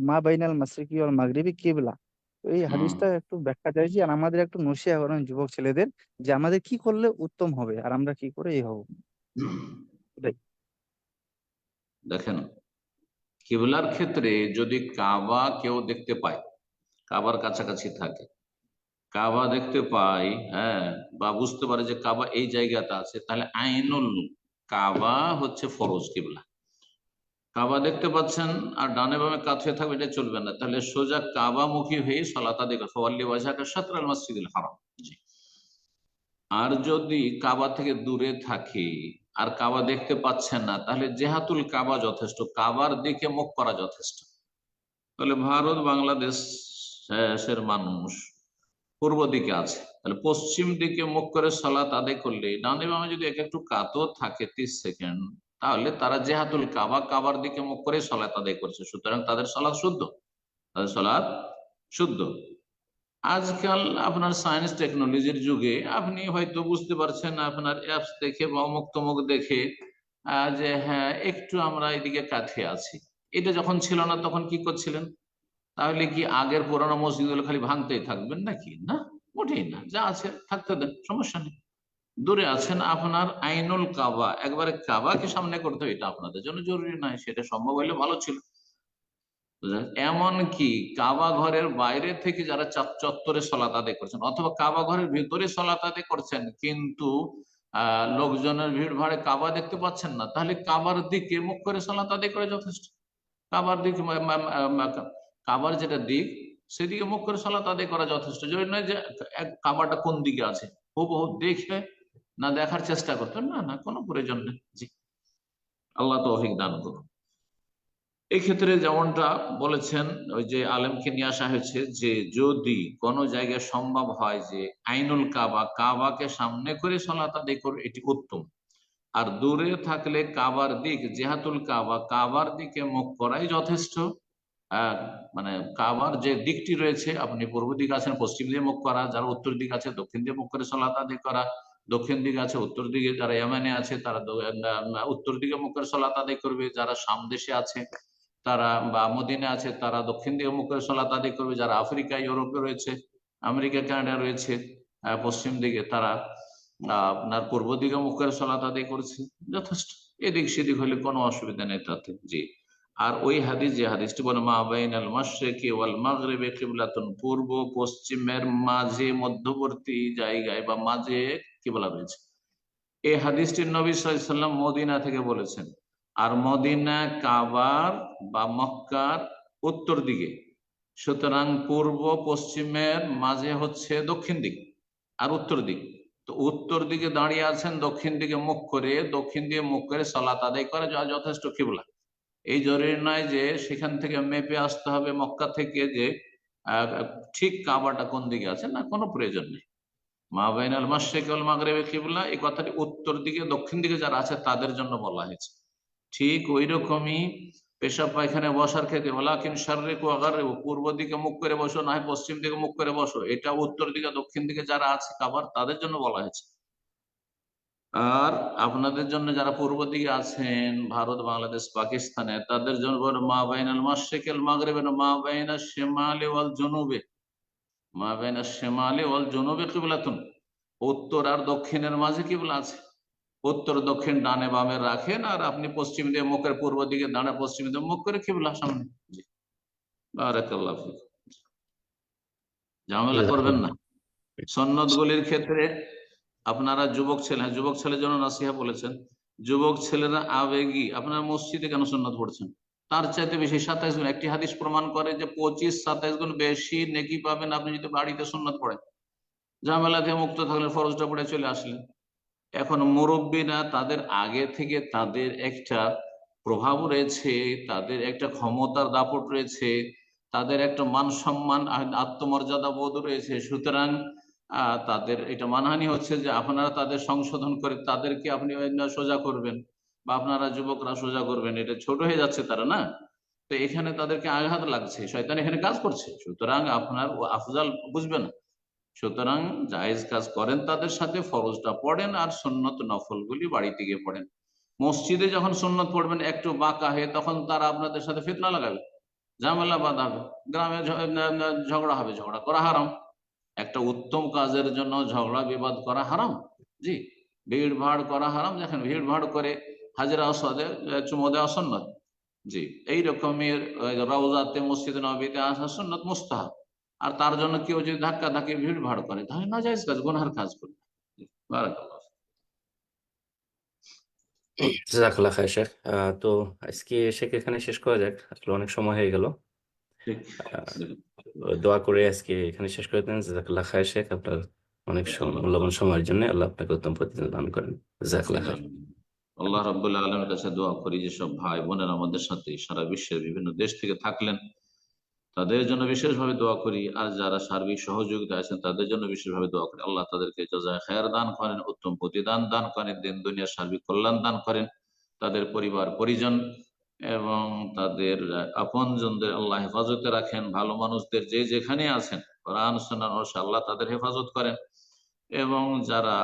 মা বাইনাল মাশরিকি ওয়াল মাগরিবি কিবলা। তো এই হাদিসটা একটু ব্যাখ্যা চাইছি, আর আমাদের একটু নসিহত করেন যুবক ছেলেদের, যে আমাদের কি করলে উত্তম হবে আর আমরা কি করে এই হব। এটাই। দেখেন, কিবলার ক্ষেত্রে যদি কাবা কেউ দেখতে পায়, কাবার কাছাকাছি থাকে, কাবা দেখতে পাই, হ্যাঁ, বা বুঝতে পারে যে কাবা এই জায়গাটা আছে, তাহলে আইনুল কাবা হচ্ছে ফরজ কিবলা। কাবা দেখতে পাচ্ছেন আর ডানে বামে কাত হয়ে থাকবে, এটা চলবে না। তাহলে সোজা কাবা মুখী হয়ে সালাত আদায় করতে, ফাওয়াল্লি ওয়াজহাকা শাতরাল মাসজিদিল হারাম। আর যদি কাবা থেকে দূরে থাকে আর কাবা দেখতে পাচ্ছেন না, তাহলে জেহাতুল কাবা যথেষ্ট, কাবার দিকে মুখ করা যথেষ্ট। তাহলে ভারত বাংলাদেশের মানুষ পূর্ব দিকে আছে, তাহলে পশ্চিম দিকে মুখ করে সালাত আদায় করলে, ডানে বামে যদি একটু কাতও থাকে 30 সেকেন্ড, তাহলে তারা জেহাতুল কাবা, কাবার দিকে মুখ করে সালাত আদায় করছে, সুতরাং তাদের সালাত শুদ্ধ, তাদের সালাত শুদ্ধ। আজকাল আপনার সায়েন্স টেকনোলজির যুগে আপনি হয়তো বুঝতে পারছেন আপনার অ্যাপস দেখে বা অমুক তমুক দেখে যে হ্যাঁ একটু আমরা এদিকে কাছে আছি। এটা যখন ছিল না তখন কি করছিলেন? তাহলে কি আগের পুরানো মসজিদগুলো খালি ভাঙতেই থাকবেন নাকি? না, মোটেই না, যা আছে থাকতে দেন, সমস্যা নেই। দূরে আছেন, আপনার আইনুল কাবা, একবারে কাবাকে সামনে করতে হবে, এটা আপনাদের জন্য জরুরি নয়, সেটা সম্ভব হলে ভালো ছিল। এমন কি কাবা ঘরের বাইরে থেকে যারা চত্বরে সালাত আদায় করছেন অথবা কাবা ঘরের ভিতরে সালাত আদায় করছেন, কিন্তু লোকজনের ভিড় ভাড়ে কাবা দেখতে পাচ্ছেন না, তাহলে কাবার দিকে মুখ করে সালাত আদায় করে যথেষ্ট। কাবার দিকে কাবার যেটা দিক, সেদিকে মুখ করে সালাত আদায় করা যথেষ্ট। যদি নয় যে কাবাটা কোন দিকে আছে হুবহু দেখে না দেখার চেষ্টা করতেন, না না, কোনো প্রয়োজন নেই। জি, আল্লাহ তৌফিক দান করুন। এই ক্ষেত্রে যেমনটা বলেছেন, ওই যে আলেমকে নিয়ে আসা হয়েছে যে যদি কোনো জায়গায় সম্ভব হয় যে আইনুল কাবা, কাবাকে সামনে করে সালাত আদায় করে, এটি উত্তম। আর দূরে থাকলে কাবার দিক, জেহাতুল কাবা, কাবার দিকে মুখ করাই যথেষ্ট। মানে কাবার যে দিকটি রয়েছে, আপনি পূর্ব দিকে আছেন পশ্চিম দিয়ে মুখ করা, যারা উত্তর দিকে আছে দক্ষিণ দিয়ে মুখ করে সালাত আদায় করা, দক্ষিণ দিকে আছে উত্তর দিকে, যারা ইয়ামানে আছে তারা উত্তর দিকে মুখ করে সালাত আদায় করবে, যারা শাম দেশে আছে তারা বা মদিনা আছে তারা দক্ষিণ দিকে মুখ করে সালাত আদায় করবে, যারা আফ্রিকা ইউরোপে রয়েছে, আমেরিকা কানাডা রয়েছে পশ্চিম দিকে, তারা আপনার পূর্ব দিকে মুখ করে সালাত আদায় করছে, যথেষ্ট। এদিক সেদিক হলে কোনো অসুবিধা নেই তাতে। জি, আর ওই হাদিস, যে হাদিসটি বলে মা বাইনাল মাশরিকি ওয়াল মাগরিবি কিবলাতুন, পূর্ব পশ্চিমের মাঝে মধ্যবর্তী জায়গায় বা মাঝে কিবলা রয়েছে, এই হাদিসটি নবী সাল্লাল্লাহু আলাইহি ওয়াসাল্লাম মদিনা থেকে বলেছেন। আর মদিনা কাবার বা মক্কার উত্তর দিকে, সুতরাং পূর্ব পশ্চিমের মাঝে হচ্ছে দক্ষিণ দিক আর উত্তর দিক। তো উত্তর দিকে দাঁড়িয়ে আছেন দক্ষিণ দিকে মুখ করে, দক্ষিণ দিকে মুখ করে সালাত আদায় করে যথেষ্ট কিবলা। এই জরুরি নয় যে সেখান থেকে মেপে আসতে হবে মক্কা থেকে যে ঠিক কাবাটা কোন দিকে আছে না, কোনো প্রয়োজন নেই। মা বাইনাল মাশরিক ওয়াল মাগরিবি কিবলা, এই কথাটি উত্তর দিকে দক্ষিণ দিকে যারা আছে তাদের জন্য বলা হয়েছে। ঠিক ওই রকমই পেশাব পায়খানে বসার ক্ষেত্রে ওয়ালাকিন শাররিকু ওয়া গাররিবু, পূর্ব দিকে মুখ করে বসো না হয় পশ্চিম দিকে মুখ করে বসো, এটা উত্তর দিকে দক্ষিণ দিকে যারা আছে কাবার তাদের জন্য বলা হয়েছে। আর আপনাদের জন্য যারা পূর্ব দিকে আছেন, ভারত, বাংলাদেশ, পাকিস্তানে, তাদের জন্য মা বাইনাল মাশরিক ওয়াল মাগরিবি, মা বাইনাশ শিমালি ওয়াল জুনুবে, মা বাইনাশ শিমালি ওয়াল জুনুবে কিবলাতুন, উত্তর আর দক্ষিণের মাঝে কিবলা আছে। উত্তর দক্ষিণ ডানে বামে রাখেন, আর আপনি পশ্চিম দিয়ে মুখের পূর্ব দিকে দাঁড়া, পশ্চিম দিয়ে মুখ করে কিবলা সামনে। জি, বারাকাল্লাহু ফিক। ঝামেলা করবেন না। সুন্নত গুলির ক্ষেত্রে আপনারা যুবক ছেলে, যুবক ছেলের জন্য নাসিহা বলেছেন, যুবক ছেলেরা আবেগী, আপনারা মসজিদে কেন সুন্নত পড়ছেন? তার চাইতে বেশি 27 গুণ, একটি হাদিস প্রমাণ করে যে 25-27 গুণ বেশি নেকি পাবেন আপনি যদি বাড়িতে সুন্নত পড়েন। ঝামেলা থেকে মুক্ত থাকলেন, ফরজটা পড়ে চলে আসলেন। এখন মুরব্বীরা, তাদের আগে থেকে তাদের একটা প্রভাব রয়েছে, তাদের একটা ক্ষমতার দাপট রয়েছে, তাদের একটা মান সম্মান আত্মমর্যাদা বোধ রয়েছে। সুতরাং তাদের এটা মানহানি হচ্ছে যে আপনারা তাদের সংশোধন করে তাদেরকে আপনি সোজা করবেন, বা আপনারা যুবকরা সোজা করবেন, এটা ছোট হয়ে যাচ্ছে তারা, না? তো এখানে তাদেরকে আঘাত লাগছে, শয়তান এখানে কাজ করছে। সুতরাং আপনার আফজাল বুঝবেন। সুতরাং জায়েজ কাজ করেন, তাদের সাথে ফরজটা পড়েন, আর সুন্নত নফলগুলি বাড়িতে গিয়ে পড়েন। মসজিদে যখন সুন্নত পড়বেন একটু বাঁকা হয়ে, তখন তারা আপনাদের সাথে ফিতনা লাগাবে, ঝামেলা বাঁধাবে, গ্রামে ঝগড়া হবে, ঝগড়া করা হারাম। একটা উত্তম কাজের জন্য ঝগড়া বিবাদ করা হারাম। জি, ভিড় ভাড় করা হারাম। দেখেন ভিড় ভাড় করে হাজরা আসওয়াদে চুমো দেওয়া সুন্নত। জি, এইরকমের রওজাতে, মসজিদে নববীতে আসা সুন্নত মুস্তাহাব। আর তার জন্য কেউ যদি ধাক্কা ধাক্কি ভিড় ভাড় করে, তাহলে নাজায়েজ কাজ, গুনাহের কাজ করবে। বারাকাল্লাহ। জাজাকাল্লাহ খায়ের শেখ। তো আজকে শেখ এখানে শেষ করা যাক, আসলে অনেক সময় হয়ে গেল। দোয়া করে আজকে এখানে শেষ করে দেন। জাজাকাল্লাহ খায়ের শেখ, আপনার অনেক মূল্যবান সময়ের জন্য আল্লাহ আপনাকে উত্তম প্রতিদান দান করেন। জাজাকাল্লাহ খায়ের। আল্লাহ রাব্বুল আলামিনের কাছে দোয়া করি যে সব ভাই বোনেরা আমাদের সাথে সারা বিশ্বের বিভিন্ন দেশ থেকে থাকলেন, তাদের জন্য বিশেষভাবে দোয়া করি। আর যারা সার্বিক সহযোগিতা আছেন তাদের জন্য বিশেষভাবে দোয়া করি। আল্লাহ তাদেরকে জাযায়ে খায়ের দান করেন, উত্তম প্রতিদান দান করেন, দিন দুনিয়ার সার্বিক কল্যাণ দান করেন। তাদের পরিবার পরিজন এবং তাদের আপনজনদের আল্লাহ হেফাজতে রাখেন। ভালো মানুষদের যে যেখানে আছেন, কোরআন সুন্নাহর অনুসারে আল্লাহ তাদের হেফাজত করেন। এবং যারা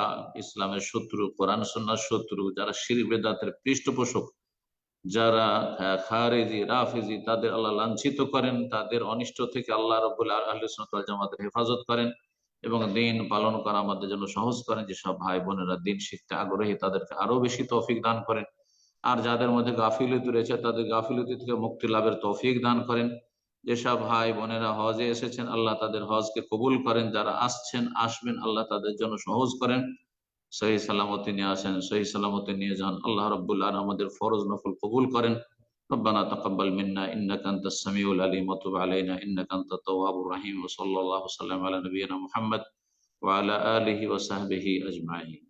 ইসলামের শত্রু, কোরআন সুন্নাহর শত্রু, যারা শিরক বিদআতের পৃষ্ঠপোষক, যারা খারেজি, রাফেজি, তাদের আল্লাহ লাঞ্ছিত করেন। তাদের অনিষ্ট থেকে আল্লাহ রাব্বুল আহলে সুন্নাত ওয়াল জামাতের হেফাজত করেন এবং দিন পালন করা আমাদের জন্য সহজ করেন। যেসব ভাই বোনেরা দিন শিখতে আগ্রহী, তাদেরকে আরো বেশি তৌফিক দান করেন। আর যাদের মধ্যে গাফিলতি রয়েছে, তাদের গাফিলতি থেকে মুক্তি লাভের তৌফিক দান করেন। যেসব ভাই বোনেরা হজে এসেছেন, আল্লাহ তাদের হজকে কবুল করেন। যারা আসছেন, আসবেন, আল্লাহ তাদের জন্য সহজ করেন। সহি সালামতে নিয়ে আসেন, সহি সালামতে নিয়ে যান। আল্লাহ রাব্বুল আলামিন আমাদের ফরজ নফল কবুল করেন। ربنا تقبل منا انك انت السميع العليم وتب علينا انك انت التواب الرحيم وصلى الله وسلم على نبينا محمد وعلى اله وصحبه اجمعين.